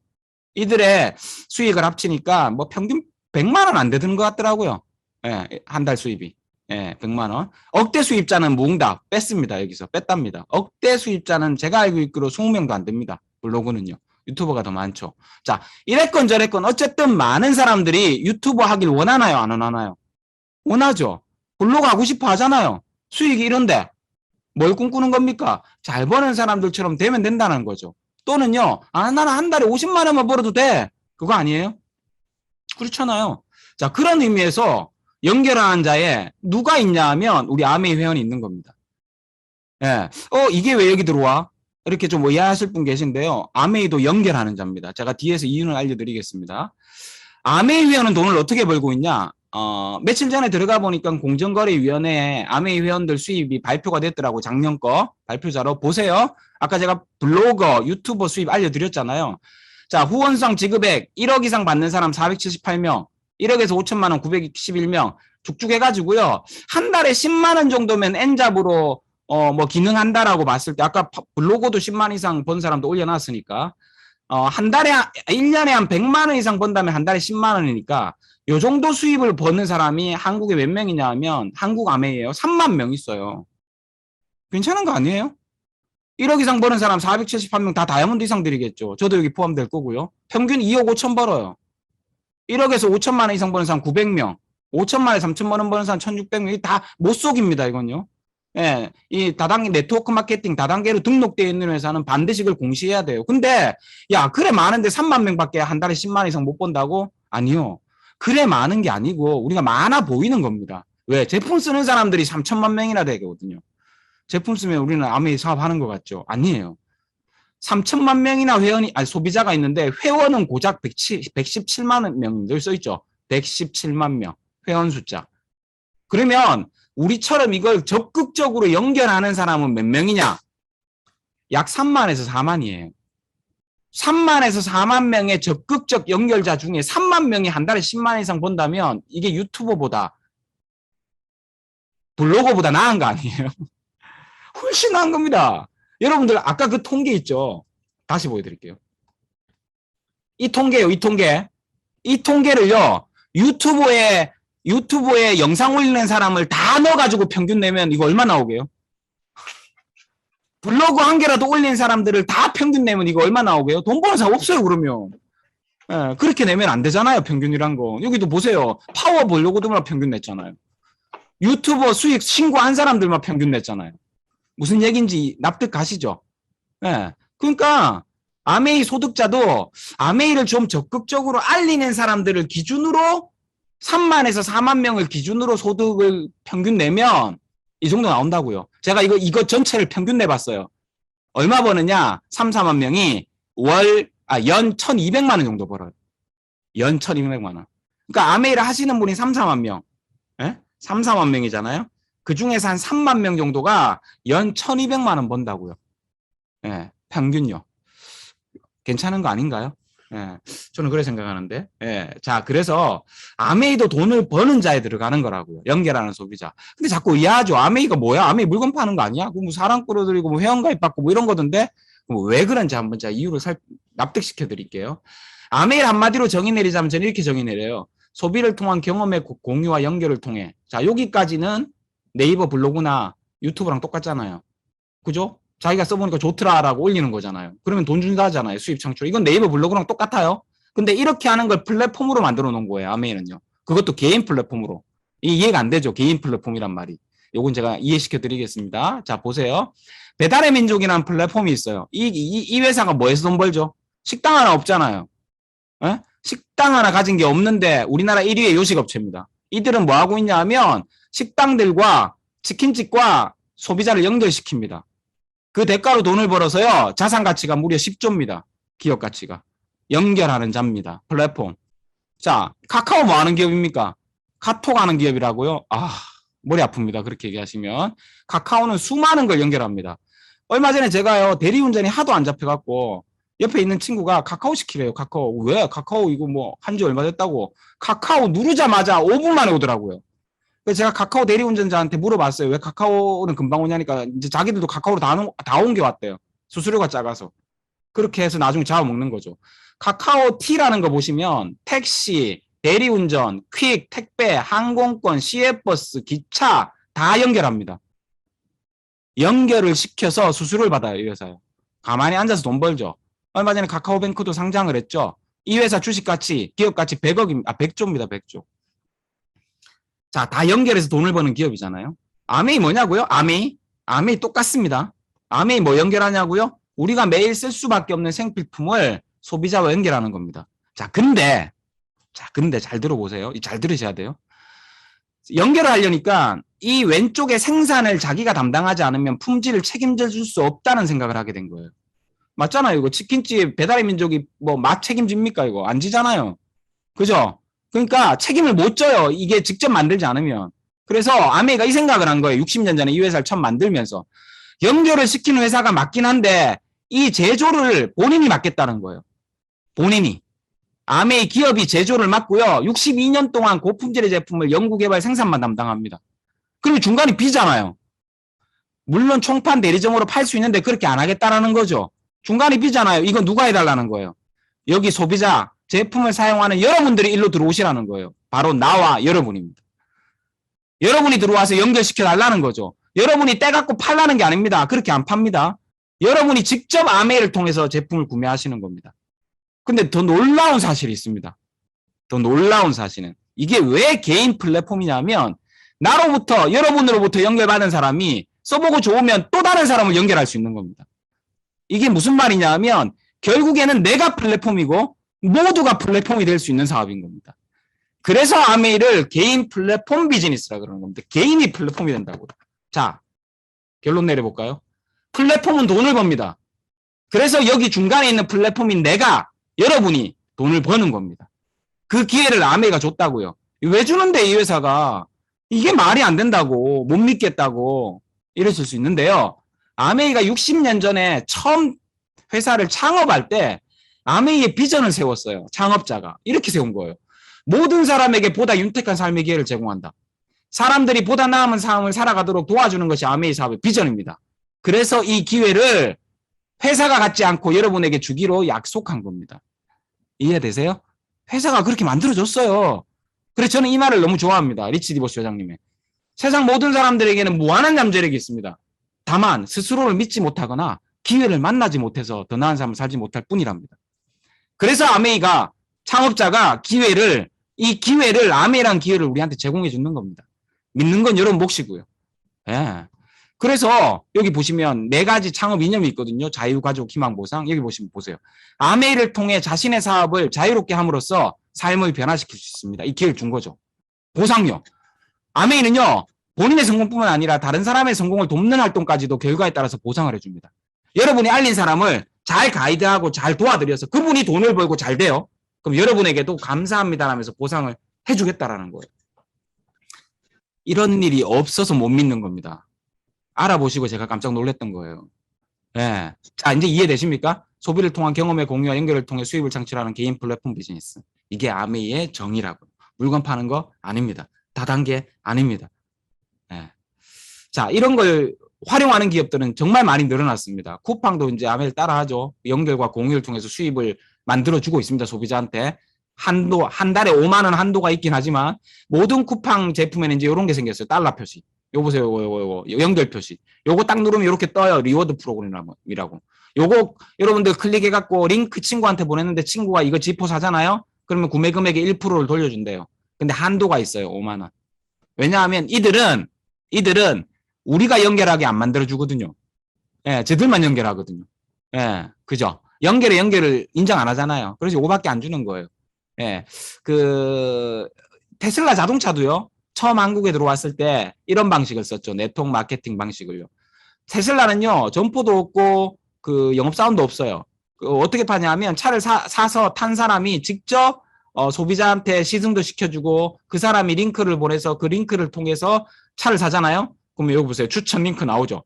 이들의 수익을 합치니까 뭐 평균 100만 원 안 되는 것 같더라고요. 예, 한 달 수입이. 예, 100만 원. 억대 수입자는 몽다. 뺐습니다. 여기서 뺐답니다. 억대 수입자는 제가 알고 있기로 20명도 안 됩니다. 블로그는요. 유튜버가 더 많죠. 자, 이랬건 저랬건 어쨌든 많은 사람들이 유튜버 하길 원하나요? 안 원하나요? 원하죠. 블로그 하고 싶어 하잖아요. 수익이 이런데 뭘 꿈꾸는 겁니까? 잘 버는 사람들처럼 되면 된다는 거죠. 또는요. 나는 한 달에 50만 원만 벌어도 돼. 그거 아니에요? 그렇잖아요. 자, 그런 의미에서 연결하는 자에 누가 있냐 하면 우리 아메이 회원이 있는 겁니다. 예. 이게 왜 여기 들어와? 이렇게 좀 이해하실 분 계신데요. 아메이도 연결하는 자입니다. 제가 뒤에서 이유는 알려드리겠습니다. 아메이 회원은 돈을 어떻게 벌고 있냐? 며칠 전에 들어가 보니까 공정거래위원회에 아메이 회원들 수입이 발표가 됐더라고. 작년 거 발표자로 보세요. 아까 제가 블로거, 유튜버 수입 알려드렸잖아요. 자, 후원성 지급액 1억 이상 받는 사람 478명, 1억에서 5천만 원 911명 쭉쭉 해가지고요. 한 달에 10만 원 정도면 N잡으로 뭐 기능한다라고 봤을 때 아까 블로거도 10만 이상 번 사람도 올려놨으니까 한 달에 1년에 한 100만 원 이상 번다면 한 달에 10만 원이니까 요 정도 수입을 버는 사람이 한국에 몇 명이냐 하면 한국 아메이에요. 3만 명 있어요. 괜찮은 거 아니에요? 1억 이상 버는 사람 478명 다 다이아몬드 이상 드리겠죠. 저도 여기 포함될 거고요. 평균 2억 5천 벌어요. 1억에서 5천만 원 이상 버는 사람 900명, 5천만 원에 3천만 원 버는 사람 1,600명, 다 못 속입니다, 이건요. 예, 이 다단계 네트워크 마케팅 다단계로 등록되어 있는 회사는 반드시 그걸 공시해야 돼요. 근데 야, 그래 많은데 3만 명밖에 한 달에 10만 원 이상 못 번다고? 아니요. 그래 많은 게 아니고 우리가 많아 보이는 겁니다. 왜? 제품 쓰는 사람들이 3천만 명이나 되거든요. 제품 쓰면 우리는 아메이 사업하는 것 같죠? 아니에요. 3천만 명이나 소비자가 있는데 회원은 고작 117만 명들 써있죠. 117만 명. 회원 숫자. 그러면 우리처럼 이걸 적극적으로 연결하는 사람은 몇 명이냐? 약 3만에서 4만이에요. 3만에서 4만 명의 적극적 연결자 중에 3만 명이 한 달에 10만 이상 번다면 이게 유튜버보다 블로거보다 나은 거 아니에요? 훨씬 나은 겁니다. 여러분들 아까 그 통계 있죠? 다시 보여드릴게요. 이 통계요, 이 통계. 이 통계를요, 유튜브에 영상 올리는 사람을 다 넣어가지고 평균 내면 이거 얼마 나오게요? 블로그 한 개라도 올리는 사람들을 다 평균 내면 이거 얼마 나오게요? 돈 버는 사람 없어요, 그러면. 예, 그렇게 내면 안 되잖아요, 평균이란 거. 여기도 보세요. 파워 블로그들만 평균 냈잖아요. 유튜버 수익 신고한 사람들만 평균 냈잖아요. 무슨 얘기인지 납득 가시죠? 예. 그러니까 아메이 소득자도 아메이를 좀 적극적으로 알리는 사람들을 기준으로 3만에서 4만 명을 기준으로 소득을 평균 내면 이 정도 나온다고요. 제가 이거 전체를 평균 내봤어요. 얼마 버느냐? 3, 4만 명이 연 1,200만 원 정도 벌어요. 연 1,200만 원. 그러니까 아메이를 하시는 분이 3, 4만 명. 예? 3, 4만 명이잖아요. 그 중에서 한 3만 명 정도가 연 1,200만 원 번다고요. 예, 평균요. 괜찮은 거 아닌가요? 예, 저는 그렇게 생각하는데. 예, 자, 그래서 아메이도 돈을 버는 자에 들어가는 거라고요. 연결하는 소비자. 근데 자꾸 이해하죠. 아메이가 뭐야? 아메이 물건 파는 거 아니야? 뭐 사람 끌어들이고 뭐 회원가입 받고 뭐 이런 거던데. 왜 그런지 한번 제가 이유를 납득시켜 드릴게요. 아메이를 한마디로 정의 내리자면 저는 이렇게 정의 내려요. 소비를 통한 경험의 공유와 연결을 통해. 자, 여기까지는 네이버 블로그나 유튜브랑 똑같잖아요. 그죠? 자기가 써보니까 좋더라라고 올리는 거잖아요. 그러면 돈 준다 하잖아요. 수입 창출. 이건 네이버 블로그랑 똑같아요. 근데 이렇게 하는 걸 플랫폼으로 만들어 놓은 거예요. 아메이는요. 그것도 개인 플랫폼으로. 이해가 안 되죠. 개인 플랫폼이란 말이. 요건 제가 이해시켜 드리겠습니다. 자, 보세요. 배달의 민족이라는 플랫폼이 있어요. 이 회사가 뭐해서 돈 벌죠? 식당 하나 없잖아요. 에? 식당 하나 가진 게 없는데 우리나라 1위의 요식업체입니다. 이들은 뭐 하고 있냐 하면 식당들과 치킨집과 소비자를 연결시킵니다. 그 대가로 돈을 벌어서요. 자산 가치가 무려 10조입니다. 기업 가치가. 연결하는 자입니다. 플랫폼. 자, 카카오 뭐 하는 기업입니까? 카톡 하는 기업이라고요? 아, 머리 아픕니다. 그렇게 얘기하시면. 카카오는 수많은 걸 연결합니다. 얼마 전에 제가요. 대리운전이 하도 안 잡혀갖고 옆에 있는 친구가 카카오 시키래요. 카카오. 왜? 카카오 이거 뭐 한지 얼마 됐다고. 카카오 누르자마자 5분 만에 오더라고요. 그래서 제가 카카오 대리운전자한테 물어봤어요. 왜 카카오는 금방 오냐니까 이제 자기들도 카카오로 다 옮겨왔대요. 수수료가 작아서. 그렇게 해서 나중에 잡아먹는 거죠. 카카오 T라는 거 보시면 택시, 대리운전, 퀵, 택배, 항공권, 시외버스, 기차 다 연결합니다. 연결을 시켜서 수수료를 받아요. 이 회사요. 가만히 앉아서 돈 벌죠. 얼마 전에 카카오뱅크도 상장을 했죠. 이 회사 주식 가치, 기업 가치 100억입니다. 100조입니다. 100조. 자, 다 연결해서 돈을 버는 기업이잖아요. 아메이 뭐냐고요? 아메이 똑같습니다. 아메이 뭐 연결하냐고요? 우리가 매일 쓸 수밖에 없는 생필품을 소비자와 연결하는 겁니다. 자, 근데 잘 들어보세요. 잘 들으셔야 돼요. 연결을 하려니까 이 왼쪽에 생산을 자기가 담당하지 않으면 품질을 책임져 줄 수 없다는 생각을 하게 된 거예요. 맞잖아요. 이거 치킨집 배달의 민족이 뭐 맛 책임집니까? 이거 안 지잖아요. 그죠? 그러니까 책임을 못 져요. 이게 직접 만들지 않으면. 그래서 아메이가 이 생각을 한 거예요. 60년 전에 이 회사를 처음 만들면서. 연결을 시키는 회사가 맞긴 한데 이 제조를 본인이 맡겠다는 거예요. 본인이. 아메이 기업이 제조를 맡고요. 62년 동안 고품질의 제품을 연구개발 생산만 담당합니다. 그러면 중간에 비잖아요. 물론 총판 대리점으로 팔 수 있는데 그렇게 안 하겠다라는 거죠. 중간에 비잖아요. 이거 누가 해달라는 거예요. 여기 소비자 제품을 사용하는 여러분들이 일로 들어오시라는 거예요. 바로 나와 여러분입니다. 여러분이 들어와서 연결시켜 달라는 거죠. 여러분이 떼갖고 팔라는 게 아닙니다. 그렇게 안 팝니다. 여러분이 직접 아메이를 통해서 제품을 구매하시는 겁니다. 근데 더 놀라운 사실이 있습니다. 더 놀라운 사실은 이게 왜 개인 플랫폼이냐면 나로부터 여러분으로부터 연결받은 사람이 써보고 좋으면 또 다른 사람을 연결할 수 있는 겁니다. 이게 무슨 말이냐 하면 결국에는 내가 플랫폼이고 모두가 플랫폼이 될 수 있는 사업인 겁니다. 그래서 아메이를 개인 플랫폼 비즈니스라 그러는 겁니다. 개인이 플랫폼이 된다고요. 자, 결론 내려볼까요? 플랫폼은 돈을 법니다. 그래서 여기 중간에 있는 플랫폼인 내가 여러분이 돈을 버는 겁니다. 그 기회를 아메이가 줬다고요. 왜 주는데 이 회사가 이게 말이 안 된다고 못 믿겠다고 이러실 수 있는데요. 아메이가 60년 전에 처음 회사를 창업할 때 아메이의 비전을 세웠어요. 창업자가 이렇게 세운 거예요. 모든 사람에게 보다 윤택한 삶의 기회를 제공한다. 사람들이 보다 나은 삶을 살아가도록 도와주는 것이 아메이 사업의 비전입니다. 그래서 이 기회를 회사가 갖지 않고 여러분에게 주기로 약속한 겁니다. 이해되세요? 회사가 그렇게 만들어줬어요. 그래서 저는 이 말을 너무 좋아합니다. 리치 디보스 회장님의. 세상 모든 사람들에게는 무한한 잠재력이 있습니다. 다만 스스로를 믿지 못하거나 기회를 만나지 못해서 더 나은 삶을 살지 못할 뿐이랍니다. 그래서 아메이가 창업자가 이 기회를 아메이란 기회를 우리한테 제공해 주는 겁니다. 믿는 건 여러분 몫이고요. 예. 그래서 여기 보시면 4가지 창업 이념이 있거든요. 자유, 가족, 희망, 보상. 여기 보시면 보세요. 아메이를 통해 자신의 사업을 자유롭게 함으로써 삶을 변화시킬 수 있습니다. 이 기회를 준 거죠. 보상요. 아메이는요. 본인의 성공뿐만 아니라 다른 사람의 성공을 돕는 활동까지도 결과에 따라서 보상을 해줍니다. 여러분이 알린 사람을 잘 가이드하고 잘 도와드려서 그분이 돈을 벌고 잘 돼요. 그럼 여러분에게도 감사합니다 하면서 보상을 해주겠다라는 거예요. 이런 일이 없어서 못 믿는 겁니다. 알아보시고 제가 깜짝 놀랐던 거예요. 예. 자, 이제 이해되십니까? 소비를 통한 경험의 공유와 연결을 통해 수입을 창출하는 개인 플랫폼 비즈니스. 이게 아메이의 정의라고. 물건 파는 거 아닙니다. 다단계 아닙니다. 예. 자, 이런 걸 활용하는 기업들은 정말 많이 늘어났습니다. 쿠팡도 이제 아메이를 따라하죠. 연결과 공유를 통해서 수입을 만들어주고 있습니다. 소비자한테. 한 달에 5만 원 한도가 있긴 하지만 모든 쿠팡 제품에는 이제 이런 게 생겼어요. 달러 표시. 요거 보세요. 요거 연결 표시. 요거 딱 누르면 이렇게 떠요. 리워드 프로그램이라고. 요거 여러분들 클릭해갖고 링크 친구한테 보냈는데 친구가 이거 지포 사잖아요. 그러면 구매 금액의 1%를 돌려준대요. 근데 한도가 있어요. 5만 원. 왜냐하면 이들은 우리가 연결하게 안 만들어주거든요. 예, 쟤들만 연결하거든요. 예, 그죠? 연결을 인정 안 하잖아요. 그래서 요거밖에 안 주는 거예요. 예, 테슬라 자동차도요. 처음 한국에 들어왔을 때 이런 방식을 썼죠. 네트워크 마케팅 방식을요. 테슬라는요. 점포도 없고 영업사원도 없어요. 어떻게 파냐면 차를 사서 탄 사람이 직접 소비자한테 시승도 시켜주고 그 사람이 링크를 보내서 그 링크를 통해서 차를 사잖아요. 그러면 여기 보세요. 추천 링크 나오죠.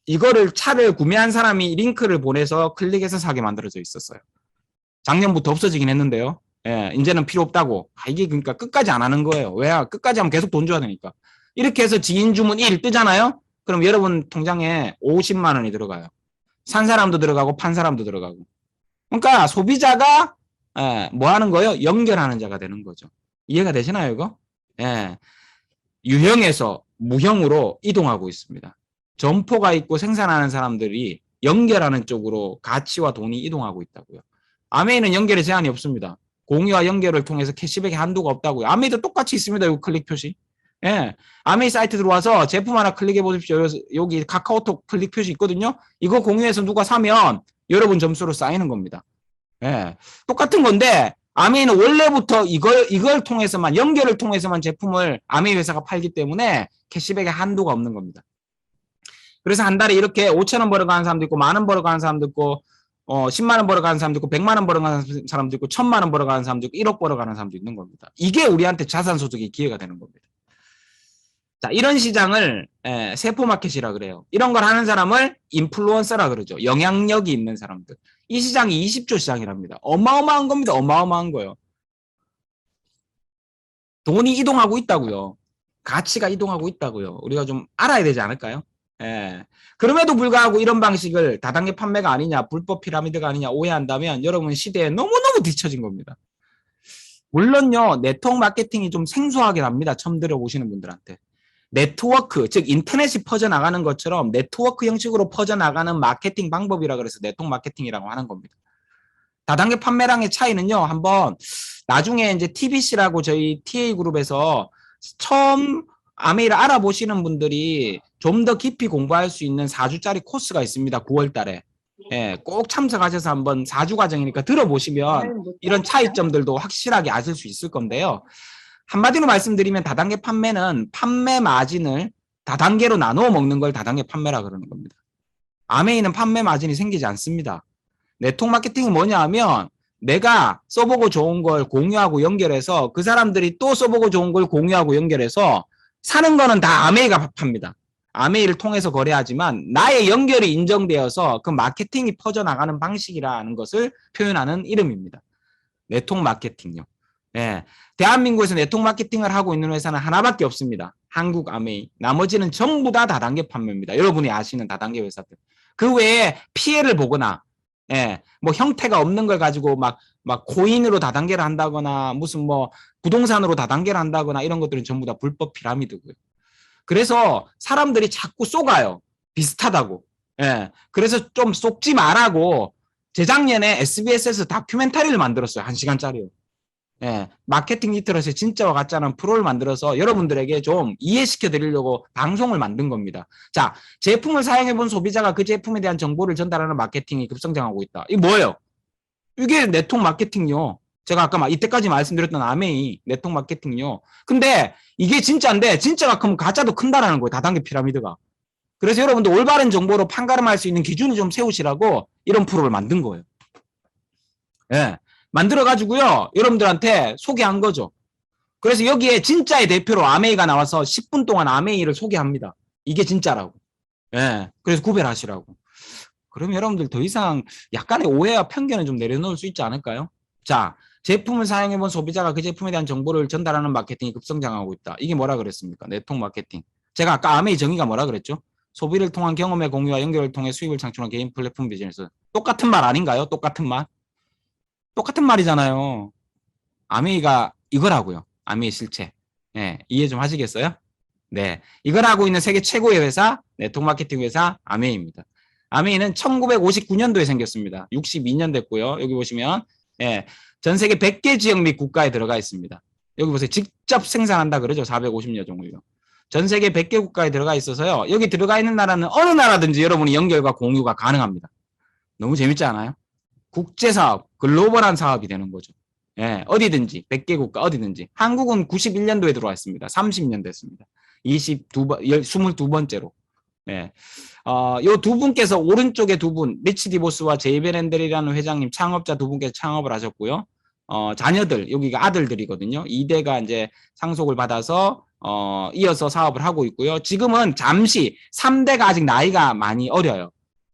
이거를 차를 구매한 사람이 링크를 보내서 클릭해서 사게 만들어져 있었어요. 작년부터 없어지긴 했는데요. 예, 이제는 필요 없다고. 이게 그러니까 끝까지 안 하는 거예요. 왜? 끝까지 하면 계속 돈 줘야 되니까. 이렇게 해서 지인 주문 1 뜨잖아요. 그럼 여러분 통장에 50만 원이 들어가요. 산 사람도 들어가고 판 사람도 들어가고. 그러니까 소비자가 뭐 하는 거예요? 연결하는 자가 되는 거죠. 이해가 되시나요, 이거? 예. 유형에서 무형으로 이동하고 있습니다. 점포가 있고 생산하는 사람들이 연결하는 쪽으로 가치와 돈이 이동하고 있다고요. 아메이는 연결에 제한이 없습니다. 공유와 연결을 통해서 캐시백에 한도가 없다고요. 아메이도 똑같이 있습니다. 여기 클릭 표시. 예. 아메이 사이트 들어와서 제품 하나 클릭해 보십시오. 여기 카카오톡 클릭 표시 있거든요. 이거 공유해서 누가 사면 여러분 점수로 쌓이는 겁니다. 예. 똑같은 건데 아메이는 원래부터 이걸 통해서만 연결을 통해서만 제품을 아메이 회사가 팔기 때문에 캐시백에 한도가 없는 겁니다. 그래서 한 달에 이렇게 5천 원 벌어가는 사람도 있고 10,000원 벌어가는 사람도 있고 10만 원 벌어가는 사람도 있고 100만 원 벌어가는 사람도 있고 1,000만 원 벌어가는 사람도 있고 1억 벌어가는 사람도 있는 겁니다. 이게 우리한테 자산소득의 기회가 되는 겁니다. 자, 이런 시장을 세포마켓이라 그래요. 이런 걸 하는 사람을 인플루언서라 그러죠. 영향력이 있는 사람들. 이 시장이 20조 시장이랍니다. 어마어마한 겁니다. 어마어마한 거예요. 돈이 이동하고 있다고요. 가치가 이동하고 있다고요. 우리가 좀 알아야 되지 않을까요? 예. 그럼에도 불구하고 이런 방식을 다단계 판매가 아니냐, 불법 피라미드가 아니냐 오해한다면 여러분 시대에 너무너무 뒤처진 겁니다. 물론요, 네트워크 마케팅이 좀 생소하게 납니다. 처음 들어보시는 분들한테. 네트워크, 즉 인터넷이 퍼져나가는 것처럼 네트워크 형식으로 퍼져나가는 마케팅 방법이라 그래서 네트워크 마케팅이라고 하는 겁니다. 다단계 판매량의 차이는요, 한번 나중에 이제 TBC라고 저희 TA그룹에서 처음 아메이를 알아보시는 분들이 좀 더 깊이 공부할 수 있는 4주짜리 코스가 있습니다. 9월 달에. 예, 꼭 참석하셔서 한번 4주 과정이니까 들어보시면 이런 차이점들도 확실하게 아실 수 있을 건데요. 한마디로 말씀드리면 다단계 판매는 판매 마진을 다단계로 나누어 먹는 걸 다단계 판매라 그러는 겁니다. 아메이는 판매 마진이 생기지 않습니다. 네트워크 마케팅은 뭐냐 하면 내가 써보고 좋은 걸 공유하고 연결해서 그 사람들이 또 써보고 좋은 걸 공유하고 연결해서 사는 거는 다 아메이가 팝니다. 아메이를 통해서 거래하지만 나의 연결이 인정되어서 그 마케팅이 퍼져나가는 방식이라는 것을 표현하는 이름입니다. 네트워크 마케팅요. 예. 대한민국에서 네트워크 마케팅을 하고 있는 회사는 하나밖에 없습니다. 한국 아메이. 나머지는 전부 다 다단계 판매입니다. 여러분이 아시는 다단계 회사들. 그 외에 피해를 보거나, 예, 뭐 형태가 없는 걸 가지고 막 코인으로 다단계를 한다거나 무슨 뭐 부동산으로 다단계를 한다거나 이런 것들은 전부 다 불법 피라미드고요. 그래서 사람들이 자꾸 쏘가요. 비슷하다고. 예. 그래서 좀 속지 말라고 재작년에 SBS에서 다큐멘터리를 만들었어요. 1시간짜리요. 예. 마케팅 리터러시 진짜와 가짜는 프로를 만들어서 여러분들에게 좀 이해시켜 드리려고 방송을 만든 겁니다. 자, 제품을 사용해 본 소비자가 그 제품에 대한 정보를 전달하는 마케팅이 급성장하고 있다. 이게 뭐예요? 이게 네트워크 마케팅요. 제가 아까 이때까지 말씀드렸던 아메이 네트워크 마케팅요. 근데 이게 진짜인데 진짜가 크면 가짜도 큰다라는 거예요. 다단계 피라미드가. 그래서 여러분들 올바른 정보로 판가름할 수 있는 기준을 좀 세우시라고 이런 프로를 만든 거예요. 예. 만들어가지고요. 여러분들한테 소개한 거죠. 그래서 여기에 진짜의 대표로 아메이가 나와서 10분 동안 아메이를 소개합니다. 이게 진짜라고. 예. 그래서 구별하시라고. 그럼 여러분들 더 이상 약간의 오해와 편견을 좀 내려놓을 수 있지 않을까요? 자, 제품을 사용해본 소비자가 그 제품에 대한 정보를 전달하는 마케팅이 급성장하고 있다. 이게 뭐라 그랬습니까? 네트워크 마케팅. 제가 아까 아메이 정의가 뭐라 그랬죠? 소비를 통한 경험의 공유와 연결을 통해 수익을 창출한 개인 플랫폼 비즈니스. 똑같은 말 아닌가요? 똑같은 말? 똑같은 말이잖아요. 아메이가 이거라고요. 아메이 실체. 네, 이해 좀 하시겠어요? 네, 이걸 하고 있는 세계 최고의 회사, 네트워크 마케팅 회사 아메이입니다. 아메이는 1959년도에 생겼습니다. 62년 됐고요. 여기 보시면 예, 전 세계 100개 지역 및 국가에 들어가 있습니다. 여기 보세요. 직접 생산한다 그러죠. 450여 종을요. 전 세계 100개 국가에 들어가 있어서요. 여기 들어가 있는 나라는 어느 나라든지 여러분이 연결과 공유가 가능합니다. 너무 재밌지 않아요? 국제사업, 글로벌한 사업이 되는 거죠. 예, 어디든지 100개 국가 어디든지. 한국은 91년도에 들어와 있습니다. 30년 됐습니다. 22번째로. 예. 요 두 분께서 오른쪽에 두 분, 리치 디보스와 제이 베렌델이라는 회장님 창업자 두 분께서 창업을 하셨고요. 자녀들, 여기가 아들들이거든요. 2대가 이제 상속을 받아서, 이어서 사업을 하고 있고요. 지금은 잠시 3대가 아직 나이가 많이 어려요.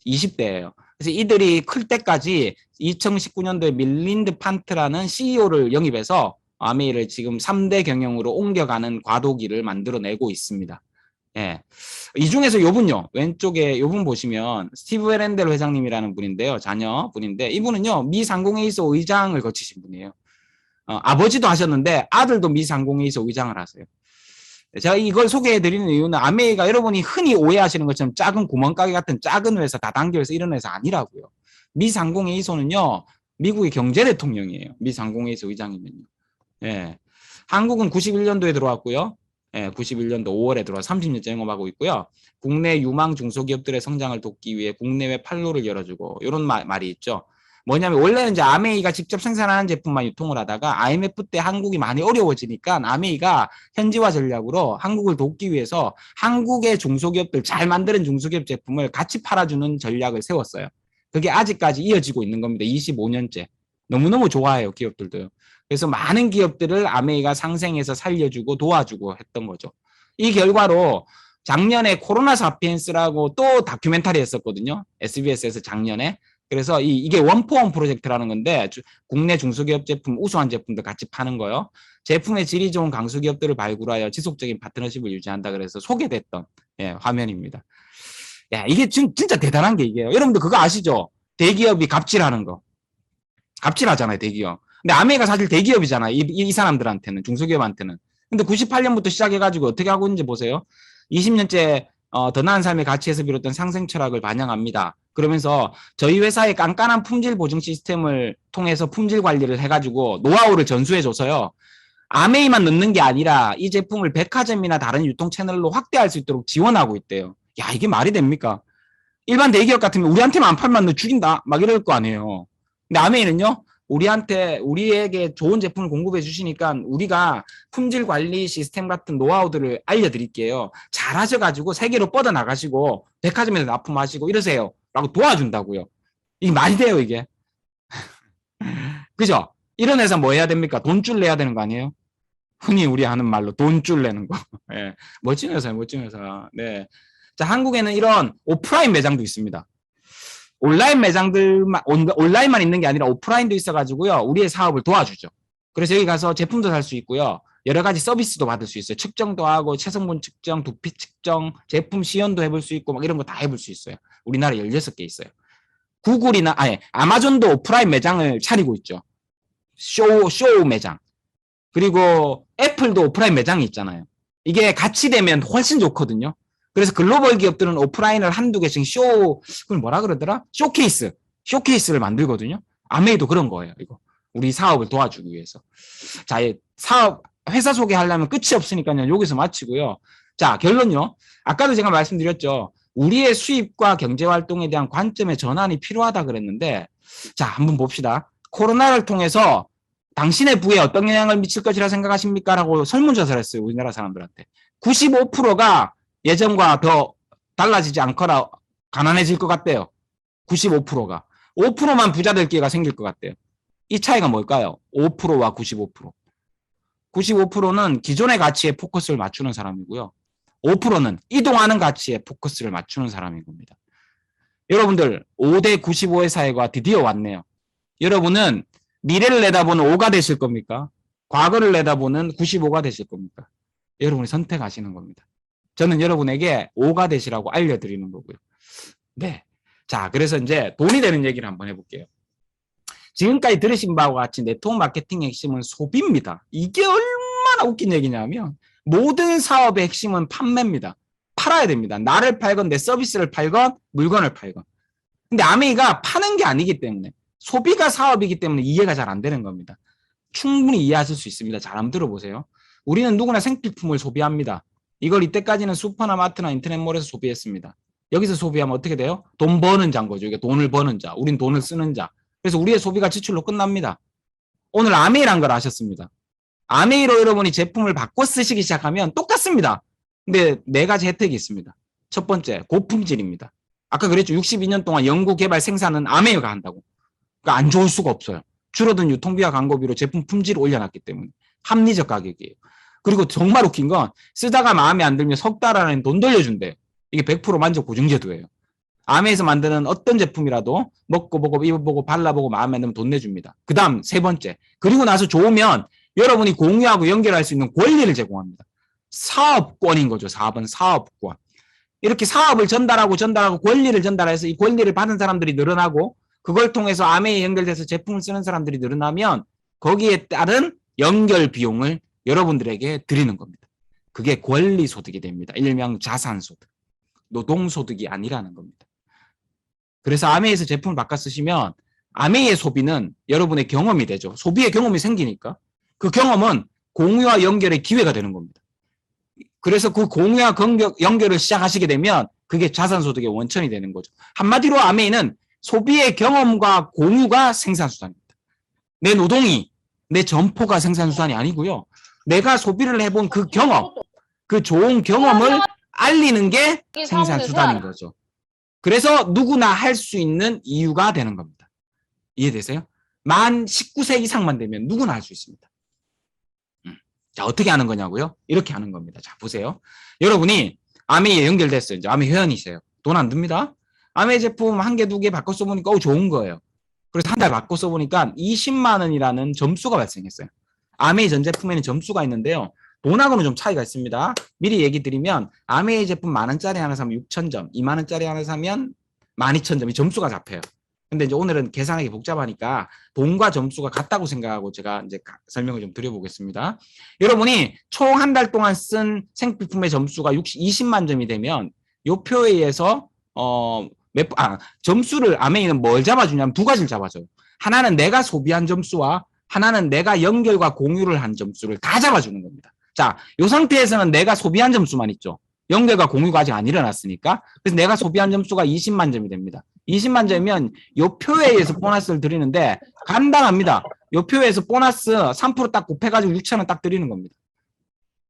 20대예요. 그래서 이들이 클 때까지 2019년도에 밀린드 판트라는 CEO를 영입해서 아메이를 지금 3대 경영으로 옮겨가는 과도기를 만들어내고 있습니다. 예. 이 중에서 요분요, 왼쪽에 요분 보시면 스티브 베렌델 회장님이라는 분인데요. 자녀 분인데 이분은요, 미 상공회의소 의장을 거치신 분이에요. 아버지도 하셨는데 아들도 미 상공회의소 의장을 하세요. 제가 이걸 소개해드리는 이유는 아메이가 여러분이 흔히 오해하시는 것처럼 작은 구멍가게 같은 작은 회사, 다단계 회사 이런 회사 아니라고요. 미 상공회의소는요, 미국의 경제 대통령이에요. 미 상공회의소 의장이면요. 예. 한국은 91년도에 들어왔고요. 예, 91년도 5월에 들어와 30년째 영업하고 있고요. 국내 유망 중소기업들의 성장을 돕기 위해 국내외 판로를 열어주고 이런 말이 있죠. 뭐냐면 원래는 이제 아메이가 직접 생산하는 제품만 유통을 하다가 IMF 때 한국이 많이 어려워지니까 아메이가 현지화 전략으로 한국을 돕기 위해서 한국의 중소기업들 잘 만드는 중소기업 제품을 같이 팔아주는 전략을 세웠어요. 그게 아직까지 이어지고 있는 겁니다. 25년째. 너무너무 좋아해요, 기업들도요. 그래서 많은 기업들을 아메이가 상생해서 살려주고 도와주고 했던 거죠. 이 결과로 작년에 코로나 사피엔스라고 또 다큐멘터리 했었거든요. SBS에서 작년에. 그래서 이게 원포원 프로젝트라는 건데 국내 중소기업 제품, 우수한 제품들 같이 파는 거요. 제품의 질이 좋은 강수기업들을 발굴하여 지속적인 파트너십을 유지한다 그래서 소개됐던 화면입니다. 야, 이게 진짜 대단한 게 이게요. 여러분들 그거 아시죠? 대기업이 갑질하는 거. 갑질하잖아요, 대기업. 근데 아메이가 사실 대기업이잖아요. 이 사람들한테는, 중소기업한테는. 근데 98년부터 시작해가지고 어떻게 하고 있는지 보세요. 20년째 더 나은 삶의 가치에서 비롯된 상생 철학을 반영합니다. 그러면서 저희 회사의 깐깐한 품질 보증 시스템을 통해서 품질 관리를 해가지고 노하우를 전수해줘서요. 아메이만 넣는 게 아니라 이 제품을 백화점이나 다른 유통 채널로 확대할 수 있도록 지원하고 있대요. 야, 이게 말이 됩니까? 일반 대기업 같으면 우리한테만 안 팔면 너 죽인다. 막 이럴 거 아니에요. 근데 아메이는요. 우리에게 좋은 제품을 공급해 주시니까 우리가 품질 관리 시스템 같은 노하우들을 알려드릴게요. 잘 하셔가지고 세계로 뻗어나가시고 백화점에서 납품하시고 이러세요. 라고 도와준다고요. 이게 말이 돼요, 이게. 그죠? 이런 회사 뭐 해야 됩니까? 돈줄 내야 되는 거 아니에요? 흔히 우리 하는 말로 돈줄 내는 거. 예. 멋진 회사예요, 멋진 회사. 네. 자, 한국에는 이런 오프라인 매장도 있습니다. 온라인만 있는 게 아니라 오프라인도 있어가지고요. 우리의 사업을 도와주죠. 그래서 여기 가서 제품도 살 수 있고요. 여러 가지 서비스도 받을 수 있어요. 측정도 하고, 체성분 측정, 두피 측정, 제품 시연도 해볼 수 있고, 막 이런 거 다 해볼 수 있어요. 우리나라에 16개 있어요. 아마존도 오프라인 매장을 차리고 있죠. 쇼 매장. 그리고 애플도 오프라인 매장이 있잖아요. 이게 같이 되면 훨씬 좋거든요. 그래서 글로벌 기업들은 오프라인을 한두 개씩 그걸 뭐라 그러더라? 쇼케이스를 만들거든요. 아메이도 그런 거예요, 이거. 우리 사업을 도와주기 위해서. 자, 회사 소개하려면 끝이 없으니까요. 여기서 마치고요. 자, 결론요. 아까도 제가 말씀드렸죠. 우리의 수입과 경제활동에 대한 관점의 전환이 필요하다 그랬는데, 자, 한번 봅시다. 코로나를 통해서 당신의 부에 어떤 영향을 미칠 것이라 생각하십니까? 라고 설문조사를 했어요. 우리나라 사람들한테. 95%가 예전과 더 달라지지 않거나 가난해질 것 같대요. 95%가. 5%만 부자 될 기회가 생길 것 같대요. 이 차이가 뭘까요? 5%와 95%. 95%는 기존의 가치에 포커스를 맞추는 사람이고요. 5%는 이동하는 가치에 포커스를 맞추는 사람인 겁니다. 여러분들 5대 95의 사회가 드디어 왔네요. 여러분은 미래를 내다보는 5가 되실 겁니까? 과거를 내다보는 95가 되실 겁니까? 여러분이 선택하시는 겁니다. 저는 여러분에게 5가 되시라고 알려드리는 거고요. 네. 자, 그래서 이제 돈이 되는 얘기를 한번 해볼게요. 지금까지 들으신 바와 같이 네트워크 마케팅의 핵심은 소비입니다. 이게 얼마나 웃긴 얘기냐면 모든 사업의 핵심은 판매입니다. 팔아야 됩니다. 나를 팔건 내 서비스를 팔건 물건을 팔건. 근데 아메이가 파는 게 아니기 때문에 소비가 사업이기 때문에 이해가 잘 안 되는 겁니다. 충분히 이해하실 수 있습니다. 잘 한번 들어보세요. 우리는 누구나 생필품을 소비합니다. 이걸 이때까지는 슈퍼나 마트나 인터넷몰에서 소비했습니다. 여기서 소비하면 어떻게 돼요? 돈 버는 자인 거죠. 이게 돈을 버는 자, 우린 돈을 쓰는 자. 그래서 우리의 소비가 지출로 끝납니다. 오늘 아메이란 걸 아셨습니다. 아메이로 여러분이 제품을 바꿔 쓰시기 시작하면 똑같습니다. 근데 네 가지 혜택이 있습니다. 첫 번째, 고품질입니다. 아까 그랬죠. 62년 동안 연구, 개발, 생산은 아메이가 한다고. 그러니까 안 좋을 수가 없어요. 줄어든 유통비와 광고비로 제품 품질을 올려놨기 때문에 합리적 가격이에요. 그리고 정말 웃긴 건 쓰다가 마음에 안 들면 석 달 안에 돈 돌려준대요. 이게 100% 만족 보증제도예요. 아메에서 만드는 어떤 제품이라도 먹고 보고 입어보고 발라보고 마음에 안 들면 돈 내줍니다. 그 다음 세 번째, 그리고 나서 좋으면 여러분이 공유하고 연결할 수 있는 권리를 제공합니다. 사업권인 거죠. 4번 사업권. 이렇게 사업을 전달하고 권리를 전달해서 이 권리를 받은 사람들이 늘어나고 그걸 통해서 아메에 연결돼서 제품을 쓰는 사람들이 늘어나면 거기에 따른 연결 비용을 여러분들에게 드리는 겁니다. 그게 권리소득이 됩니다. 일명 자산소득. 노동소득이 아니라는 겁니다. 그래서 아메이에서 제품을 바꿔 쓰시면 아메이의 소비는 여러분의 경험이 되죠. 소비의 경험이 생기니까 그 경험은 공유와 연결의 기회가 되는 겁니다. 그래서 그 공유와 연결을 시작하시게 되면 그게 자산소득의 원천이 되는 거죠. 한마디로 아메이는 소비의 경험과 공유가 생산수단입니다. 내 노동이, 내 점포가 생산수단이 아니고요. 내가 소비를 해본 그 경험, 그 좋은 경험을 알리는 게 생산수단인 거죠. 그래서 누구나 할 수 있는 이유가 되는 겁니다. 이해되세요? 만 19세 이상만 되면 누구나 할 수 있습니다. 자, 어떻게 하는 거냐고요? 이렇게 하는 겁니다. 자, 보세요. 여러분이 아메이에 연결됐어요. 이제 아메이 회원이세요. 돈 안 듭니다. 아메이 제품 한 개, 두 개 바꿔 써보니까 좋은 거예요. 그래서 한 달 바꿔 써보니까 20만 원이라는 점수가 발생했어요. 아메이 전 제품에는 점수가 있는데요. 돈하고는 좀 차이가 있습니다. 미리 얘기 드리면 아메이 제품 10,000원짜리 하나 사면 6,000점, 20,000원짜리 하나 사면 12,000점 이 점수가 잡혀요. 근데 이제 오늘은 계산하기 복잡하니까 돈과 점수가 같다고 생각하고 제가 이제 설명을 좀 드려보겠습니다. 여러분이 총 한 달 동안 쓴 생필품의 점수가 20만 점이 되면 요 표에 의해서 점수를 아메이는 뭘 잡아주냐면 두 가지를 잡아줘요. 하나는 내가 소비한 점수와 하나는 내가 연결과 공유를 한 점수를 다 잡아주는 겁니다. 자, 이 상태에서는 내가 소비한 점수만 있죠. 연결과 공유가 아직 안 일어났으니까. 그래서 내가 소비한 점수가 20만 점이 됩니다. 20만 점이면 이 표에 의해서 보너스를 드리는데 간단합니다. 이 표에서 보너스 3%딱 곱해가지고 6,000원 딱 드리는 겁니다.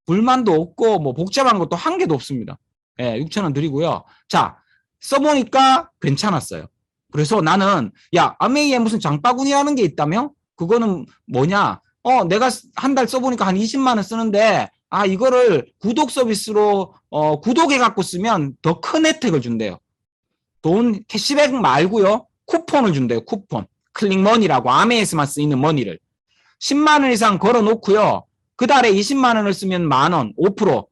불만도 없고 뭐 복잡한 것도 한 개도 없습니다. 예, 6,000원 드리고요. 자, 써보니까 괜찮았어요. 그래서 나는 아메이에 무슨 장바구니라는 게 있다며? 그거는 뭐냐? 내가 한 달 써보니까 한 20만 원 쓰는데, 이거를 구독 서비스로, 구독해갖고 쓰면 더 큰 혜택을 준대요. 캐시백 말고요. 쿠폰을 준대요. 쿠폰. 클릭머니라고 아메에서만 쓰이는 머니를. 10만 원 이상 걸어 놓고요. 그 달에 20만 원을 쓰면 만 원, 5%.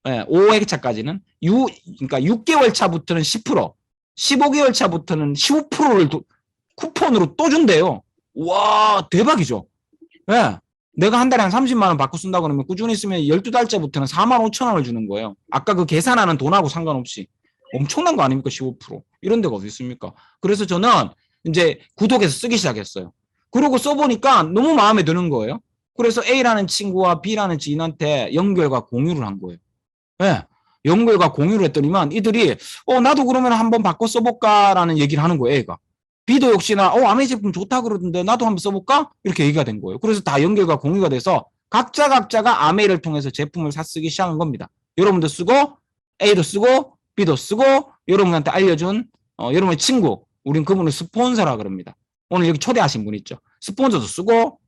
예, 5회차까지는. 그러니까 6개월 차부터는 10%, 15개월 차부터는 15%를 쿠폰으로 또 준대요. 와, 대박이죠. 예. 내가 한 달에 한 30만 원 받고 쓴다 그러면 꾸준히 쓰면 12달째부터는 4만 5천 원을 주는 거예요. 아까 그 계산하는 돈하고 상관없이. 엄청난 거 아닙니까? 15%. 이런 데가 어디 있습니까? 그래서 저는 이제 구독해서 쓰기 시작했어요. 그러고 써보니까 너무 마음에 드는 거예요. 그래서 A라는 친구와 B라는 지인한테 연결과 공유를 한 거예요. 예. 연결과 공유를 했더니만 이들이 나도 그러면 한번 바꿔 써볼까라는 얘기를 하는 거예요. A가. B도 역시나 아메이 제품 좋다 그러던데 나도 한번 써볼까? 이렇게 얘기가 된 거예요. 그래서 다 연결과 공유가 돼서 각자가 아메이를 통해서 제품을 사 쓰기 시작한 겁니다. 여러분도 쓰고 A도 쓰고 B도 쓰고 여러분한테 알려준 여러분의 친구, 우린 그분을 스폰서라 그럽니다. 오늘 여기 초대하신 분 있죠. 스폰서도 쓰고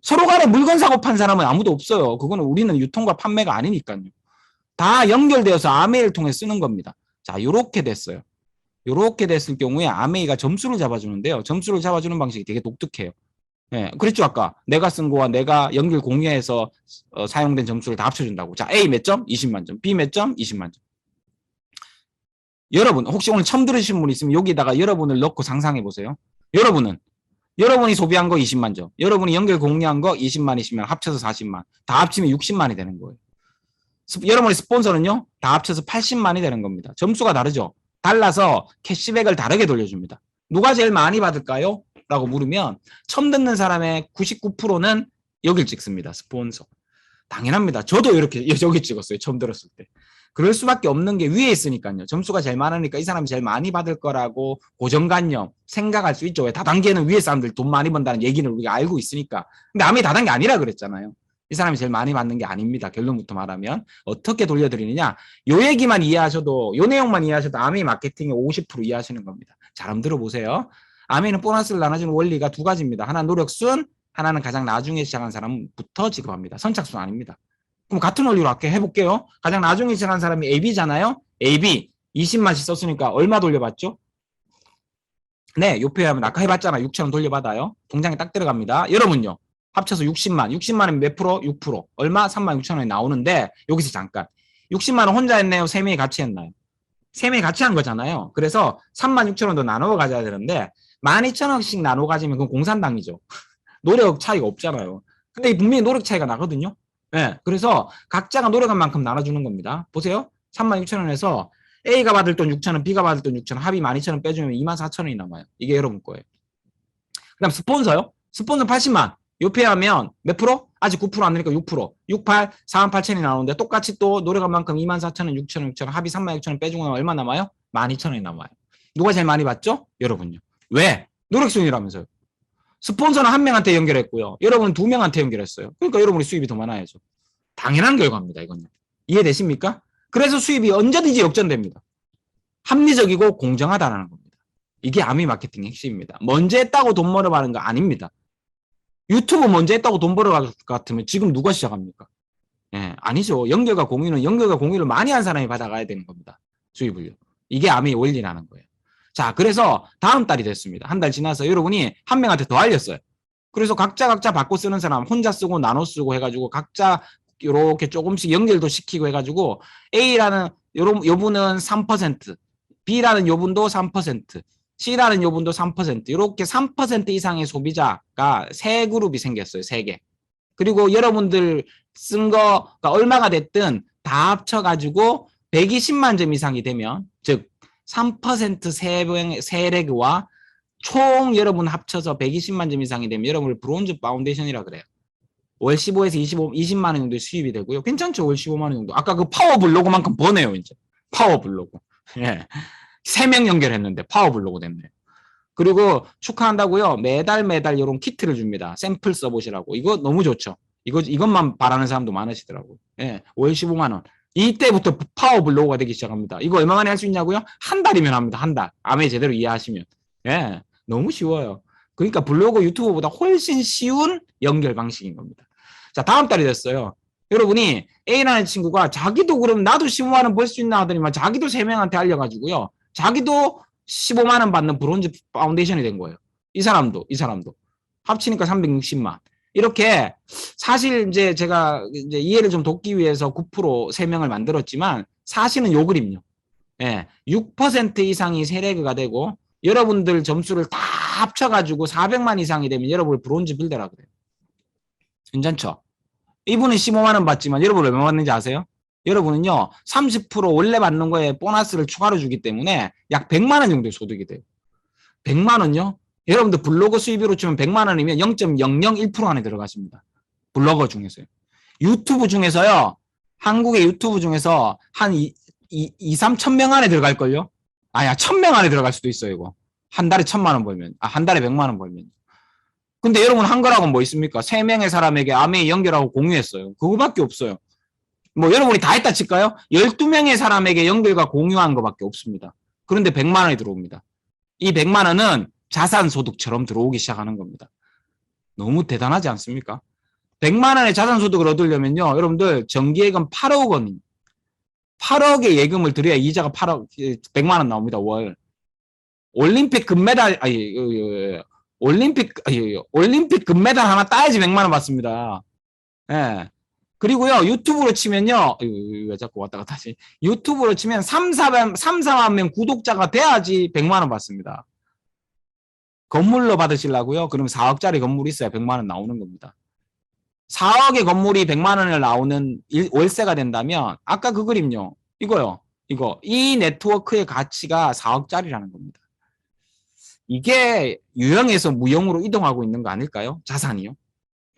서로 간에 물건 사고 판 사람은 아무도 없어요. 그거는 우리는 유통과 판매가 아니니까요. 다 연결되어서 아메이를 통해 쓰는 겁니다. 자, 요렇게 됐어요. 요렇게 됐을 경우에 아메이가 점수를 잡아주는데요. 점수를 잡아주는 방식이 되게 독특해요. 예, 그랬죠. 아까 내가 쓴 거와 내가 연결 공유해서 사용된 점수를 다 합쳐준다고. 자, A 몇 점? 20만 점. B 몇 점? 20만 점. 여러분, 혹시 오늘 처음 들으신 분 있으면 여기다가 여러분을 넣고 상상해 보세요. 여러분이 소비한 거 20만 점. 여러분이 연결 공유한 거 20만 합쳐서 40만. 다 합치면 60만이 되는 거예요. 여러분의 스폰서는요, 다 합쳐서 80만이 되는 겁니다. 점수가 다르죠. 달라서 캐시백을 다르게 돌려줍니다. 누가 제일 많이 받을까요? 라고 물으면 처음 듣는 사람의 99%는 여길 찍습니다. 스폰서. 당연합니다. 저도 이렇게 여기 찍었어요. 처음 들었을 때. 그럴 수밖에 없는 게 위에 있으니까요. 점수가 제일 많으니까 이 사람이 제일 많이 받을 거라고 고정관념 생각할 수 있죠. 왜 다단계는 위에 사람들 돈 많이 번다는 얘기는 우리가 알고 있으니까. 근데 아무리 다단계 아니라 그랬잖아요. 이 사람이 제일 많이 받는 게 아닙니다. 결론부터 말하면. 어떻게 돌려드리느냐. 요 얘기만 이해하셔도, 요 내용만 이해하셔도 아메이 마케팅의 50% 이해하시는 겁니다. 잘 한번 들어보세요. 아메이는 보너스를 나눠주는 원리가 두 가지입니다. 하나 노력순, 하나는 가장 나중에 시작한 사람부터 지급합니다. 선착순 아닙니다. 그럼 같은 원리로 할게 해볼게요. 가장 나중에 시작한 사람이 AB잖아요. AB 20만씩 썼으니까 얼마 돌려받죠? 네, 요표하면 아까 해봤잖아. 6,000원 돌려받아요. 통장에 딱 들어갑니다. 여러분요. 합쳐서 60만. 60만은 몇 프로? 6%. 얼마? 36,000원이 나오는데 여기서 잠깐. 60만 원 혼자 했나요? 3명이 같이 했나요? 3명이 같이 한 거잖아요. 그래서 36,000원도 나눠 가져야 되는데 12,000원씩 나눠 가지면 그건 공산당이죠. 노력 차이가 없잖아요. 근데 분명히 노력 차이가 나거든요. 네, 그래서 각자가 노력한 만큼 나눠주는 겁니다. 보세요. 36,000원에서 A가 받을 돈 6,000원, B가 받을 돈 6,000원, 합이 12,000원 빼주면 24,000원이 남아요. 이게 여러분 거예요. 그 다음 스폰서요. 스폰서 80만. 요패하면 몇 프로? 아직 9% 안 되니까 6%. 68, 48,000원이 나오는데 똑같이 또 노력한 만큼 24,000원, 6,000원, 6,000원, 합이 36,000원 빼주고 나면 얼마 남아요? 12,000원이 남아요. 누가 제일 많이 받죠? 여러분요. 왜? 노력순이라면서요. 스폰서는 한 명한테 연결했고요. 여러분은 두 명한테 연결했어요. 그러니까 여러분이 수입이 더 많아야죠. 당연한 결과입니다. 이건 이해되십니까? 그래서 수입이 언제든지 역전됩니다. 합리적이고 공정하다는 겁니다. 이게 아미 마케팅의 핵심입니다. 먼저 했다고 돈 벌어가는 거 아닙니다. 유튜브 먼저 했다고 돈 벌어갈 것 같으면 지금 누가 시작합니까? 예, 아니죠. 연결과 공유를 많이 한 사람이 받아가야 되는 겁니다. 수입을요. 이게 아미의 원리라는 거예요. 자, 그래서 다음 달이 됐습니다. 한 달 지나서 여러분이 한 명한테 더 알렸어요. 그래서 각자 바꿔 쓰는 사람 혼자 쓰고 나눠 쓰고 해가지고 각자 이렇게 조금씩 연결도 시키고 해가지고 A라는 요분은 3%, B라는 요분도 3%, C라는 요분도 3%, 이렇게 3% 이상의 소비자가 세 그룹이 생겼어요. 세 개. 그리고 여러분들 쓴 거가 얼마가 됐든 다 합쳐가지고 120만 점 이상이 되면, 즉 3% 세레그와 총 여러분 합쳐서 120만 점 이상이 되면 여러분을 브론즈 파운데이션이라 그래요. 월 15에서 20만 원 정도의 수입이 되고요. 괜찮죠? 월 15만 원 정도. 아까 그 파워블로그만큼 버네요, 이제. 파워블로그. 예. 3명 연결했는데 파워블로그 됐네요. 그리고 축하한다고요. 매달 이런 키트를 줍니다. 샘플 써보시라고. 이거 너무 좋죠. 이것만 바라는 사람도 많으시더라고요. 예. 월 15만 원. 이때부터 파워블로그가 되기 시작합니다. 이거 얼마 만에 할 수 있냐고요? 한 달이면 합니다. 한 달. 아메 제대로 이해하시면. 예. 너무 쉬워요. 그러니까 블로그 유튜브보다 훨씬 쉬운 연결 방식인 겁니다. 자, 다음 달이 됐어요. 여러분이 A라는 친구가 자기도 그럼 나도 15만 원 벌 수 있나 하더니만 자기도 3명한테 알려가지고요. 자기도 15만 원 받는 브론즈 파운데이션이 된 거예요. 이 사람도 합치니까 360만. 이렇게 사실 이제 제가 이제 이해를 좀 돕기 위해서 9% 3명을 만들었지만 사실은 요 그림요. 예, 6% 이상이 세레그가 되고 여러분들 점수를 다 합쳐가지고 400만 이상이 되면 여러분을 브론즈 빌더라 그래요. 괜찮죠? 이분은 15만 원 받지만 여러분 얼마 받는지 아세요? 여러분은요 30% 원래 받는 거에 보너스를 추가로 주기 때문에 약 100만 원 정도의 소득이 돼요. 100만 원요? 여러분들 블로거 수입으로 치면 100만 원이면 0.001% 안에 들어가십니다. 블로거 중에서요. 유튜브 중에서요. 한국의 유튜브 중에서 한 3천 명 안에 들어갈걸요? 아야 1000명 안에 들어갈 수도 있어요. 이거. 한 달에 1000만 원 벌면. 한 달에 100만 원 벌면. 근데 여러분 한 거라고는 뭐 있습니까? 3명의 사람에게 아메이 연결하고 공유했어요. 그거밖에 없어요. 뭐 여러분이 다 했다 칠까요? 12명의 사람에게 연결과 공유한 거밖에 없습니다. 그런데 100만 원이 들어옵니다. 이 100만 원은 자산소득처럼 들어오기 시작하는 겁니다. 너무 대단하지 않습니까? 100만 원의 자산소득을 얻으려면요. 여러분들 정기예금 8억 원, 8억의 예금을 드려야 이자가 100만 원 나옵니다. 월. 올림픽 금메달, 올림픽 금메달 하나 따야지 100만 원 받습니다. 예. 그리고요, 유튜브로 치면요, 왜 자꾸 왔다 갔다 하지? 유튜브로 치면 4만 명 구독자가 돼야지 100만 원 받습니다. 건물로 받으시려고요? 그럼 4억짜리 건물이 있어야 100만 원 나오는 겁니다. 4억의 건물이 100만 원을 나오는 월세가 된다면, 아까 그 그림요, 이 네트워크의 가치가 4억짜리라는 겁니다. 이게 유형에서 무형으로 이동하고 있는 거 아닐까요? 자산이요.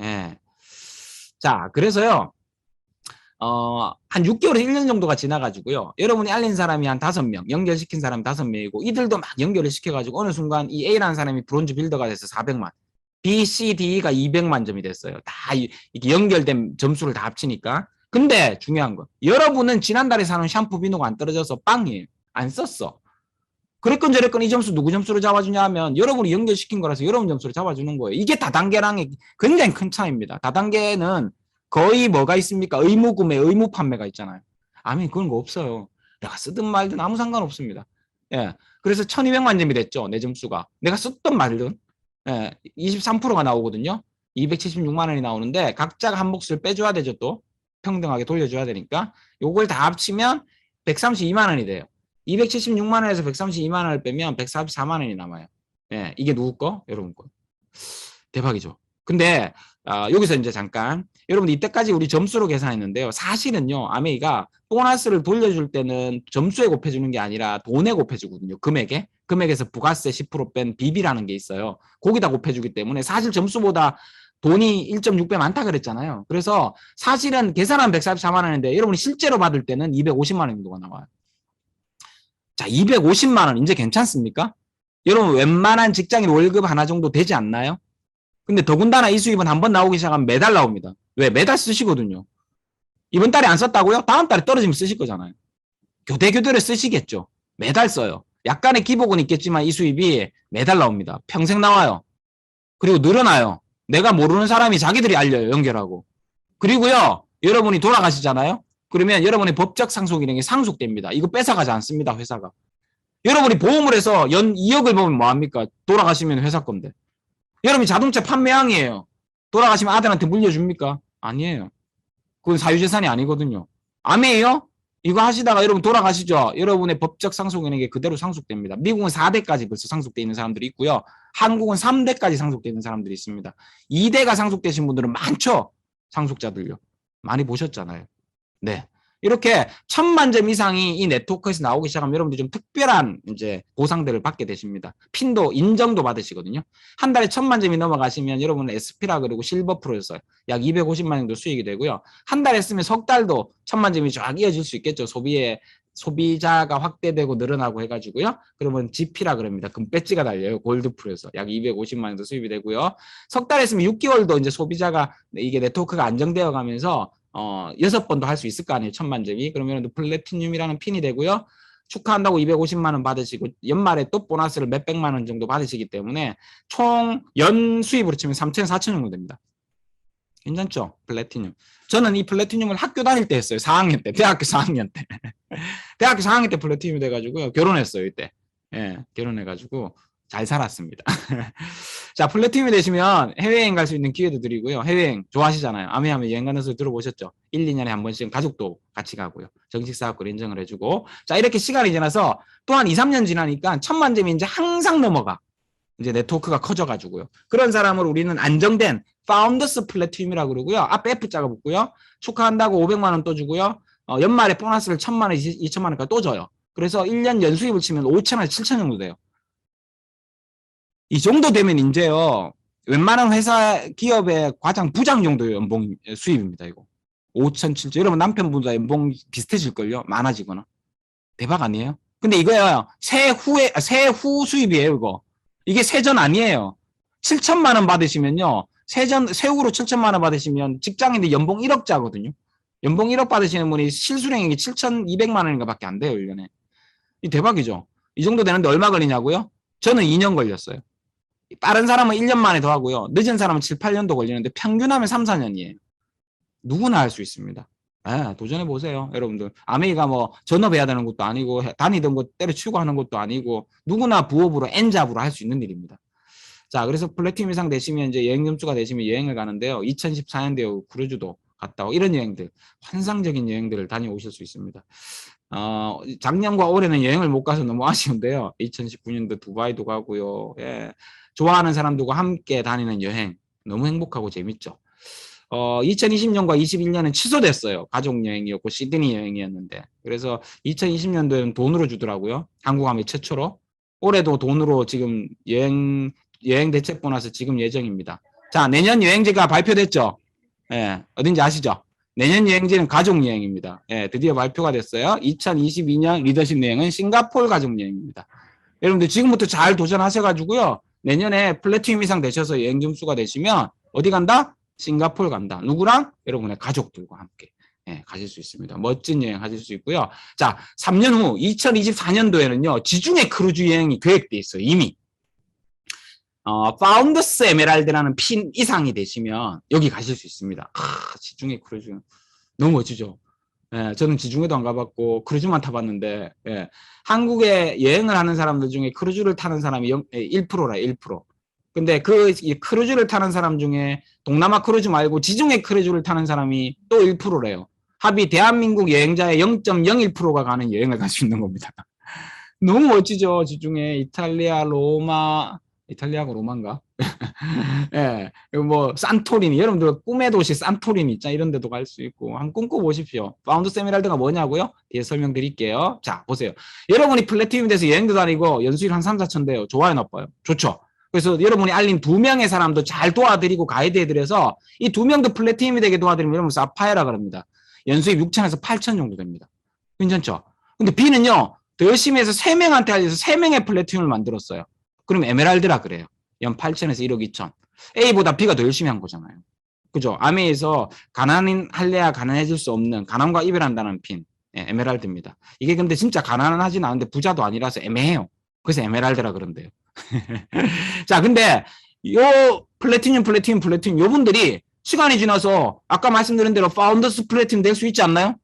예. 자, 그래서요, 한 6개월에서 1년 정도가 지나가지고요. 여러분이 알린 사람이 한 5명, 연결시킨 사람이 5명이고, 이들도 막 연결을 시켜가지고, 어느 순간 이 A라는 사람이 브론즈 빌더가 돼서 400만, B, C, D가 200만 점이 됐어요. 다 이렇게 연결된 점수를 다 합치니까. 근데 중요한 건, 여러분은 지난달에 사는 샴푸 비누가 안 떨어져서 빵이에요. 안 썼어. 그랬건 저랬건 이 점수 누구 점수로 잡아주냐 하면 여러분이 연결시킨 거라서 여러분 점수를 잡아주는 거예요. 이게 다단계랑의 굉장히 큰 차이입니다. 다단계는 거의 뭐가 있습니까? 의무 구매, 의무 판매가 있잖아요. 아니, 그런 거 없어요. 내가 쓰든 말든 아무 상관없습니다. 예. 그래서 1200만 점이 됐죠. 내 점수가. 내가 썼든 말든. 예. 23%가 나오거든요. 276만 원이 나오는데 각자가 한 몫을 빼줘야 되죠. 또 평등하게 돌려줘야 되니까. 요걸 다 합치면 132만 원이 돼요. 276만 원에서 132만 원을 빼면 144만 원이 남아요. 예, 이게 누구 거? 여러분 거. 대박이죠. 근데 여기서 이제 잠깐 여러분들 이때까지 우리 점수로 계산했는데요. 사실은요. 아메이가 보너스를 돌려줄 때는 점수에 곱해주는 게 아니라 돈에 곱해주거든요. 금액에서 부가세 10% 뺀 비비라는 게 있어요. 거기다 곱해주기 때문에 사실 점수보다 돈이 1.6배 많다 그랬잖아요. 그래서 사실은 계산한 144만 원인데 여러분이 실제로 받을 때는 250만 원 정도가 나와요. 자, 250만 원 이제 괜찮습니까? 여러분 웬만한 직장인 월급 하나 정도 되지 않나요? 근데 더군다나 이 수입은 한번 나오기 시작하면 매달 나옵니다. 왜? 매달 쓰시거든요. 이번 달에 안 썼다고요? 다음 달에 떨어지면 쓰실 거잖아요. 교대를 쓰시겠죠. 매달 써요. 약간의 기복은 있겠지만 이 수입이 매달 나옵니다. 평생 나와요. 그리고 늘어나요. 내가 모르는 사람이 자기들이 알려요. 연결하고. 그리고요. 여러분이 돌아가시잖아요. 그러면 여러분의 법적 상속일행이 상속됩니다. 이거 뺏어가지 않습니다. 회사가. 여러분이 보험을 해서 연 2억을 보면 뭐합니까? 돌아가시면 회사 건데. 여러분이 자동차 판매왕이에요. 돌아가시면 아들한테 물려줍니까? 아니에요. 그건 사유재산이 아니거든요. 아메이요? 이거 하시다가 여러분 돌아가시죠? 여러분의 법적 상속인에게 그대로 상속됩니다. 미국은 4대까지 벌써 상속되어 있는 사람들이 있고요. 한국은 3대까지 상속되어 있는 사람들이 있습니다. 2대가 상속되신 분들은 많죠? 상속자들요. 많이 보셨잖아요. 네. 이렇게 1000만 점 이상이 이 네트워크에서 나오기 시작하면 여러분들이 좀 특별한 이제 보상들을 받게 되십니다. 핀도 인정도 받으시거든요. 한 달에 1000만 점이 넘어가시면 여러분은 SP라 그리고 실버 프로에서 약 250만 정도 수익이 되고요. 한 달에 쓰면 석 달도 1000만 점이 쫙 이어질 수 있겠죠. 소비자가 확대되고 늘어나고 해가지고요. 그러면 GP라 그럽니다. 금배지가 달려요. 골드 프로에서 약 250만 정도 수입이 되고요. 석 달에 쓰면 6개월도 이제 소비자가 이게 네트워크가 안정되어 가면서 6번도 할 수 있을 거 아니에요. 1000만 점이. 그러면 플래티늄이라는 핀이 되고요. 축하한다고 250만 원 받으시고 연말에 또 보너스를 몇백만 원 정도 받으시기 때문에 총 연 수입으로 치면 3천, 4천 정도 됩니다. 괜찮죠? 플래티늄. 저는 이 플래티늄을 학교 다닐 때 했어요. 4학년 때, 대학교 4학년 때. 대학교 4학년 때 플래티늄이 돼가지고요. 결혼했어요, 이때. 예, 결혼해가지고 잘 살았습니다. 자, 플래티늄이 되시면 해외여행 갈 수 있는 기회도 드리고요. 해외여행 좋아하시잖아요. 아메하면 여행 가는 소리 들어보셨죠? 1, 2년에 한 번씩 가족도 같이 가고요. 정식 사업을 인정을 해주고. 자, 이렇게 시간이 지나서 또 한 2, 3년 지나니까 1000만 점이 이제 항상 넘어가. 이제 네트워크가 커져가지고요. 그런 사람을 우리는 안정된 파운더스 플래티늄이라고 그러고요. 앞에 F자가 붙고요. 축하한다고 500만 원 또 주고요. 연말에 보너스를 1000만 원, 2천만 원까지 또 줘요. 그래서 1년 연수입을 치면 5천에서 7천 정도 돼요. 이 정도 되면 이제요. 웬만한 회사 기업의 과장 부장 정도의 연봉 수입입니다. 이거 5천, 7천. 여러분 남편분보다 연봉 비슷해질걸요. 많아지거나. 대박 아니에요? 근데 이거요. 세후 수입이에요. 이거. 이게 세전 아니에요. 7천만 원 받으시면요. 세후로 7천만 원 받으시면 직장인들 연봉 1억짜거든요. 연봉 1억 받으시는 분이 실수령액이 7,200만 원인가 밖에 안 돼요. 1년에. 이 대박이죠. 이 정도 되는데 얼마 걸리냐고요? 저는 2년 걸렸어요. 빠른 사람은 1년 만에 더 하고요. 늦은 사람은 7, 8년도 걸리는데 평균하면 3, 4년이에요. 누구나 할 수 있습니다. 도전해 보세요. 여러분들. 아메이가 뭐 전업해야 되는 것도 아니고 다니던 곳 때려치우고 하는 것도 아니고 누구나 부업으로 N잡으로 할 수 있는 일입니다. 자, 그래서 플래티늄 이상 되시면 이제 여행 점수가 되시면 여행을 가는데요. 2014년도에 크루즈도 갔다 오고 이런 여행들, 환상적인 여행들을 다녀오실 수 있습니다. 작년과 올해는 여행을 못 가서 너무 아쉬운데요. 2019년도 두바이도 가고요. 예. 좋아하는 사람들과 함께 다니는 여행 너무 행복하고 재밌죠. 2020년과 21년은 취소됐어요. 가족 여행이었고 시드니 여행이었는데. 그래서 2020년도에는 돈으로 주더라고요. 한국함이 최초로. 올해도 돈으로 지금 여행 대책 보너스 지금 예정입니다. 자, 내년 여행지가 발표됐죠. 예, 어딘지 아시죠? 내년 여행지는 가족 여행입니다. 예, 드디어 발표가 됐어요. 2022년 리더십 여행은 싱가포르 가족 여행입니다. 여러분들 지금부터 잘 도전하셔가지고요. 내년에 플래티늄 이상 되셔서 여행 점수가 되시면 어디 간다? 싱가포르 간다. 누구랑? 여러분의 가족들과 함께 가실 수 있습니다. 멋진 여행 하실 수 있고요. 자, 3년 후 2024년도에는요. 지중해 크루즈 여행이 계획돼 있어요. 이미. 파운더스 에메랄드라는 핀 이상이 되시면 여기 가실 수 있습니다. 지중해 크루즈 너무 멋지죠. 예, 저는 지중해도 안 가봤고 크루즈만 타봤는데 예, 한국에 여행을 하는 사람들 중에 크루즈를 타는 사람이 1%라 1%. 근데 이 크루즈를 타는 사람 중에 동남아 크루즈 말고 지중해 크루즈를 타는 사람이 또 1%래요. 합이 대한민국 여행자의 0.01%가 가는 여행을 갈 수 있는 겁니다. 너무 멋지죠. 지중해 이탈리아, 로마, 이탈리아가 로마인가? 예, 뭐 산토리니, 여러분들 꿈의 도시 산토리니 있잖아. 이런 데도 갈 수 있고 한번 꿈꿔보십시오. 파운더스 에메랄드가 뭐냐고요? 뒤에 설명드릴게요. 자, 보세요. 여러분이 플래티늄이 돼서 여행도 다니고 연수일 한 3, 4천 돼요. 좋아요, 나빠요? 좋죠. 그래서 여러분이 알린 2명의 사람도 잘 도와드리고 가이드 해드려서 이 2명도 플래티늄이 되게 도와드리면 여러분 사파이어라 그럽니다. 연수입 6천에서 8천 정도 됩니다. 괜찮죠? 근데 B는요, 더 열심히 해서 3명한테 알려서 3명의 플래티늄을 만들었어요. 그럼 에메랄드라 그래요. 연 8천에서 1억 2천. A보다 B가 더 열심히 한 거잖아요. 그죠? 아메에서 가난인 할래야 가난해질 수 없는 가난과 이별한다는 핀. 에메랄드입니다. 이게 근데 진짜 가난은 하진 않은데 부자도 아니라서 애매해요. 그래서 에메랄드라 그런대요. 자, 근데 요 플래티늄 요분들이 시간이 지나서 아까 말씀드린 대로 파운더스 플래티늄 될 수 있지 않나요?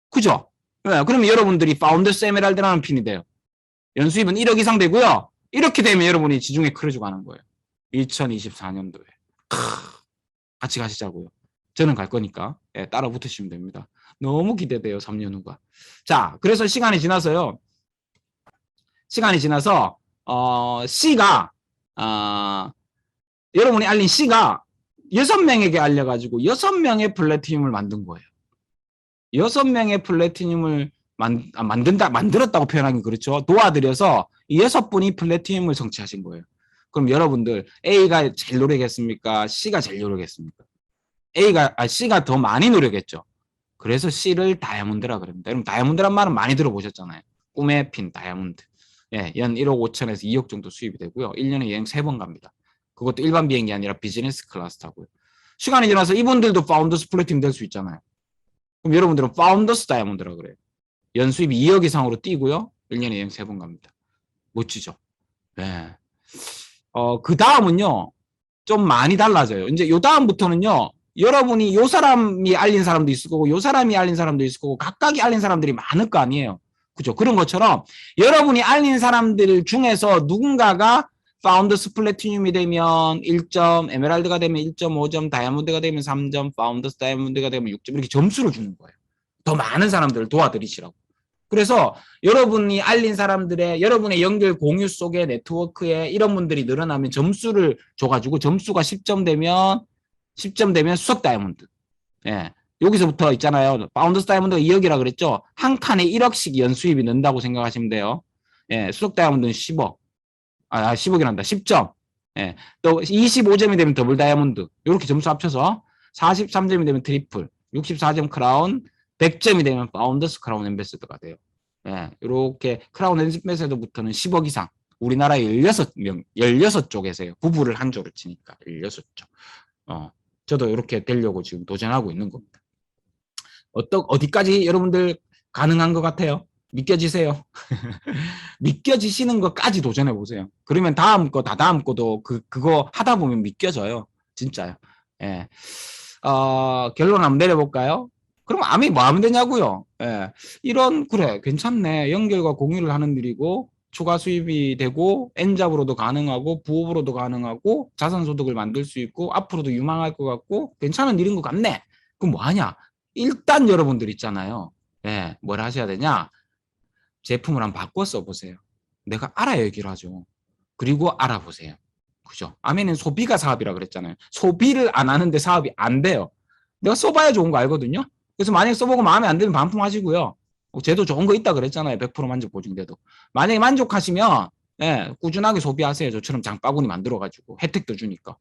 그죠? 네, 그러면 여러분들이 파운더스 에메랄드라는 핀이 돼요. 연수입은 1억 이상 되고요. 이렇게 되면 여러분이 지중해 크루즈 가는 거예요. 2024년도에. 같이 가시자고요. 저는 갈 거니까 따라 붙으시면 됩니다. 너무 기대돼요. 3년 후가. 자, 그래서 시간이 지나서 C가 여러분이 알린 C가 6명에게 알려가지고 6명의 플래티늄을 만든 거예요. 6명의 플래티늄을 만들었다고 표현하기 그렇죠. 도와드려서 6분이 플래티늄을 성취하신 거예요. 그럼 여러분들 A가 제일 노력했습니까? C가 제일 노력했습니까? C가 더 많이 노력했죠. 그래서 C를 다이아몬드라 그럽니다. 여러분 다이아몬드란 말은 많이 들어보셨잖아요. 꿈의 핀 다이아몬드. 예, 연 1억 5천에서 2억 정도 수입이 되고요. 1년에 여행 3번 갑니다. 그것도 일반 비행기 아니라 비즈니스 클래스 타고요. 시간이 지나서 이분들도 파운더스 플래티늄 될 수 있잖아요. 그럼 여러분들은 파운더스 다이아몬드라 그래요. 연수입이 2억 이상으로 뛰고요. 1년에 여행 3번 갑니다. 멋지죠? 네. 그 다음은요, 좀 많이 달라져요. 이제 요 다음부터는요, 여러분이 요 사람이 알린 사람도 있을 거고, 요 사람이 알린 사람도 있을 거고, 각각이 알린 사람들이 많을 거 아니에요. 그죠? 그런 것처럼 여러분이 알린 사람들 중에서 누군가가 파운더스 플래티늄이 되면 1점, 에메랄드가 되면 1.5점, 다이아몬드가 되면 3점, 파운더스 다이아몬드가 되면 6점, 이렇게 점수를 주는 거예요. 더 많은 사람들을 도와드리시라고. 그래서 여러분이 알린 사람들의 여러분의 연결 공유 속의 네트워크에 이런 분들이 늘어나면 점수를 줘가지고 점수가 10점 되면 수석 다이아몬드. 예. 여기서부터 있잖아요. 파운더스 다이아몬드가 2억이라 그랬죠. 한 칸에 1억씩 연수입이 는다고 생각하시면 돼요. 예. 수석 다이아몬드는 10억. 10억이란다. 10점. 예. 또 25점이 되면 더블 다이아몬드. 이렇게 점수 합쳐서 43점이 되면 트리플, 64점 크라운, 100점이 되면 파운더스 크라운 앰베서더가 돼요. 예. 이렇게 크라운 앰베서더부터는 10억 이상. 우리나라 16쪽에서요. 부부를 한 조를 치니까 16쪽. 저도 이렇게 되려고 지금 도전하고 있는 겁니다. 어디까지 여러분들 가능한 것 같아요? 믿겨지세요? 믿겨지시는 것까지 도전해 보세요. 그러면 다음 거도 그거 하다 보면 믿겨져요. 진짜요. 예. 결론 한번 내려볼까요? 그럼 아미 뭐 하면 되냐고요? 예. 그래, 괜찮네. 연결과 공유를 하는 일이고, 추가 수입이 되고, N잡으로도 가능하고, 부업으로도 가능하고, 자산소득을 만들 수 있고, 앞으로도 유망할 것 같고, 괜찮은 일인 것 같네. 그럼 뭐 하냐? 일단 여러분들 있잖아요. 예, 뭘 하셔야 되냐? 제품을 한번 바꿔 써보세요. 내가 알아야 얘기를 하죠. 그리고 알아보세요. 그죠? 아멘은 소비가 사업이라 그랬잖아요. 소비를 안 하는데 사업이 안 돼요. 내가 써봐야 좋은 거 알거든요. 그래서 만약에 써보고 마음에 안 들면 반품하시고요. 쟤도 좋은 거 있다 그랬잖아요. 100% 만족 보증돼도. 만약에 만족하시면 꾸준하게 소비하세요. 저처럼 장바구니 만들어가지고 혜택도 주니까.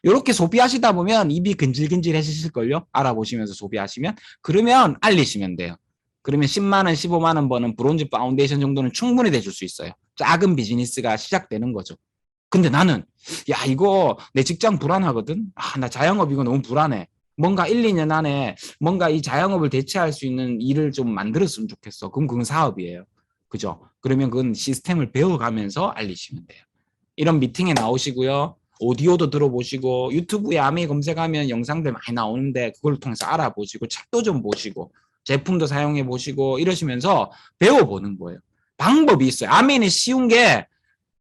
이렇게 소비하시다 보면 입이 근질근질해지실걸요. 알아보시면서 소비하시면. 그러면 알리시면 돼요. 그러면 10만 원, 15만 원 버는 브론즈 파운데이션 정도는 충분히 대줄 수 있어요. 작은 비즈니스가 시작되는 거죠. 근데 나는 이거 내 직장 불안하거든. 나 자영업 이거 너무 불안해. 뭔가 1, 2년 안에 뭔가 이 자영업을 대체할 수 있는 일을 좀 만들었으면 좋겠어. 그건 사업이에요. 그죠? 그러면 그건 시스템을 배워가면서 알리시면 돼요. 이런 미팅에 나오시고요. 오디오도 들어보시고 유튜브에 아미 검색하면 영상들 많이 나오는데 그걸 통해서 알아보시고 책도 좀 보시고 제품도 사용해 보시고 이러시면서 배워보는 거예요. 방법이 있어요. 아미는 쉬운 게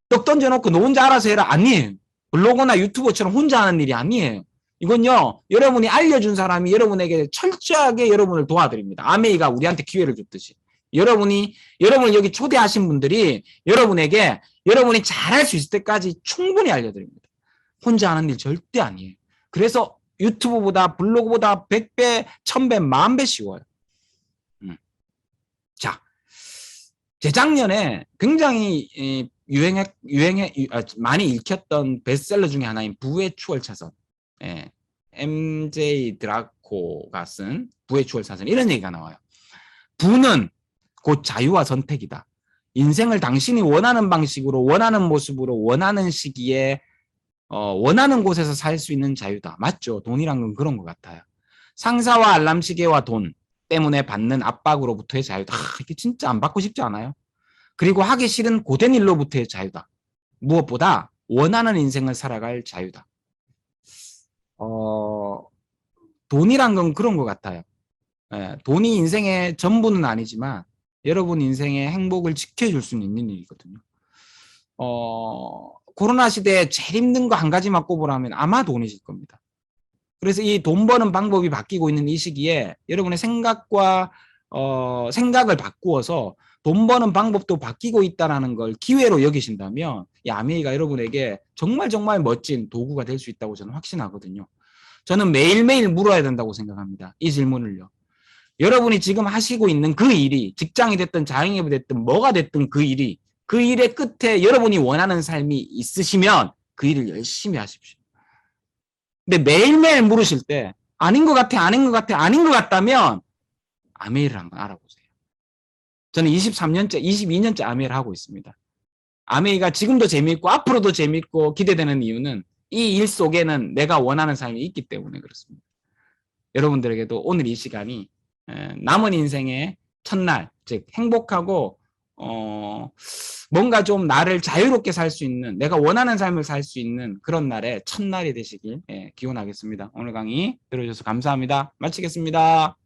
떡 던져놓고 너 혼자 알아서 해라. 아니에요. 블로그나 유튜버처럼 혼자 하는 일이 아니에요. 이건요. 여러분이 알려준 사람이 여러분에게 철저하게 여러분을 도와드립니다. 아메이가 우리한테 기회를 줬듯이. 여러분을 여기 초대하신 분들이 여러분이 잘할 수 있을 때까지 충분히 알려드립니다. 혼자 하는 일 절대 아니에요. 그래서 유튜브보다 블로그보다 100배, 1000배, 10,000배 쉬워요. 자, 재작년에 굉장히 많이 읽혔던 베스트셀러 중에 하나인 부의 추월차선. MJ 드라코가 쓴 부의 추월차선. 이런 얘기가 나와요. 부는 곧 자유와 선택이다. 인생을 당신이 원하는 방식으로, 원하는 모습으로, 원하는 시기에, 원하는 곳에서 살 수 있는 자유다. 맞죠? 돈이란 건 그런 것 같아요. 상사와 알람 시계와 돈 때문에 받는 압박으로부터의 자유다. 이게 진짜 안 받고 싶지 않아요? 그리고 하기 싫은 고된 일로부터의 자유다. 무엇보다 원하는 인생을 살아갈 자유다. 돈이란 건 그런 것 같아요. 돈이 인생의 전부는 아니지만 여러분 인생의 행복을 지켜줄 수 있는 일이거든요. 코로나 시대에 제일 힘든 거 한 가지만 꼽으라면 아마 돈이실 겁니다. 그래서 이 돈 버는 방법이 바뀌고 있는 이 시기에 여러분의 생각을 바꾸어서 돈 버는 방법도 바뀌고 있다는 걸 기회로 여기신다면 이 아메이가 여러분에게 정말 정말 멋진 도구가 될 수 있다고 저는 확신하거든요. 저는 매일매일 물어야 된다고 생각합니다. 이 질문을요. 여러분이 지금 하시고 있는 그 일이 직장이 됐든 자영업이 됐든 뭐가 됐든 그 일의 끝에 여러분이 원하는 삶이 있으시면 그 일을 열심히 하십시오. 근데 매일매일 물으실 때 아닌 것 같아, 아닌 것 같아, 아닌 것 같다면 아메이를 한번 알아보세요. 저는 22년째 아메이를 하고 있습니다. 아메이가 지금도 재미있고 앞으로도 재미있고 기대되는 이유는 이 일 속에는 내가 원하는 삶이 있기 때문에 그렇습니다. 여러분들에게도 오늘 이 시간이 남은 인생의 첫날, 즉 행복하고 뭔가 좀 나를 자유롭게 살 수 있는, 내가 원하는 삶을 살 수 있는 그런 날의 첫날이 되시길 기원하겠습니다. 오늘 강의 들어주셔서 감사합니다. 마치겠습니다.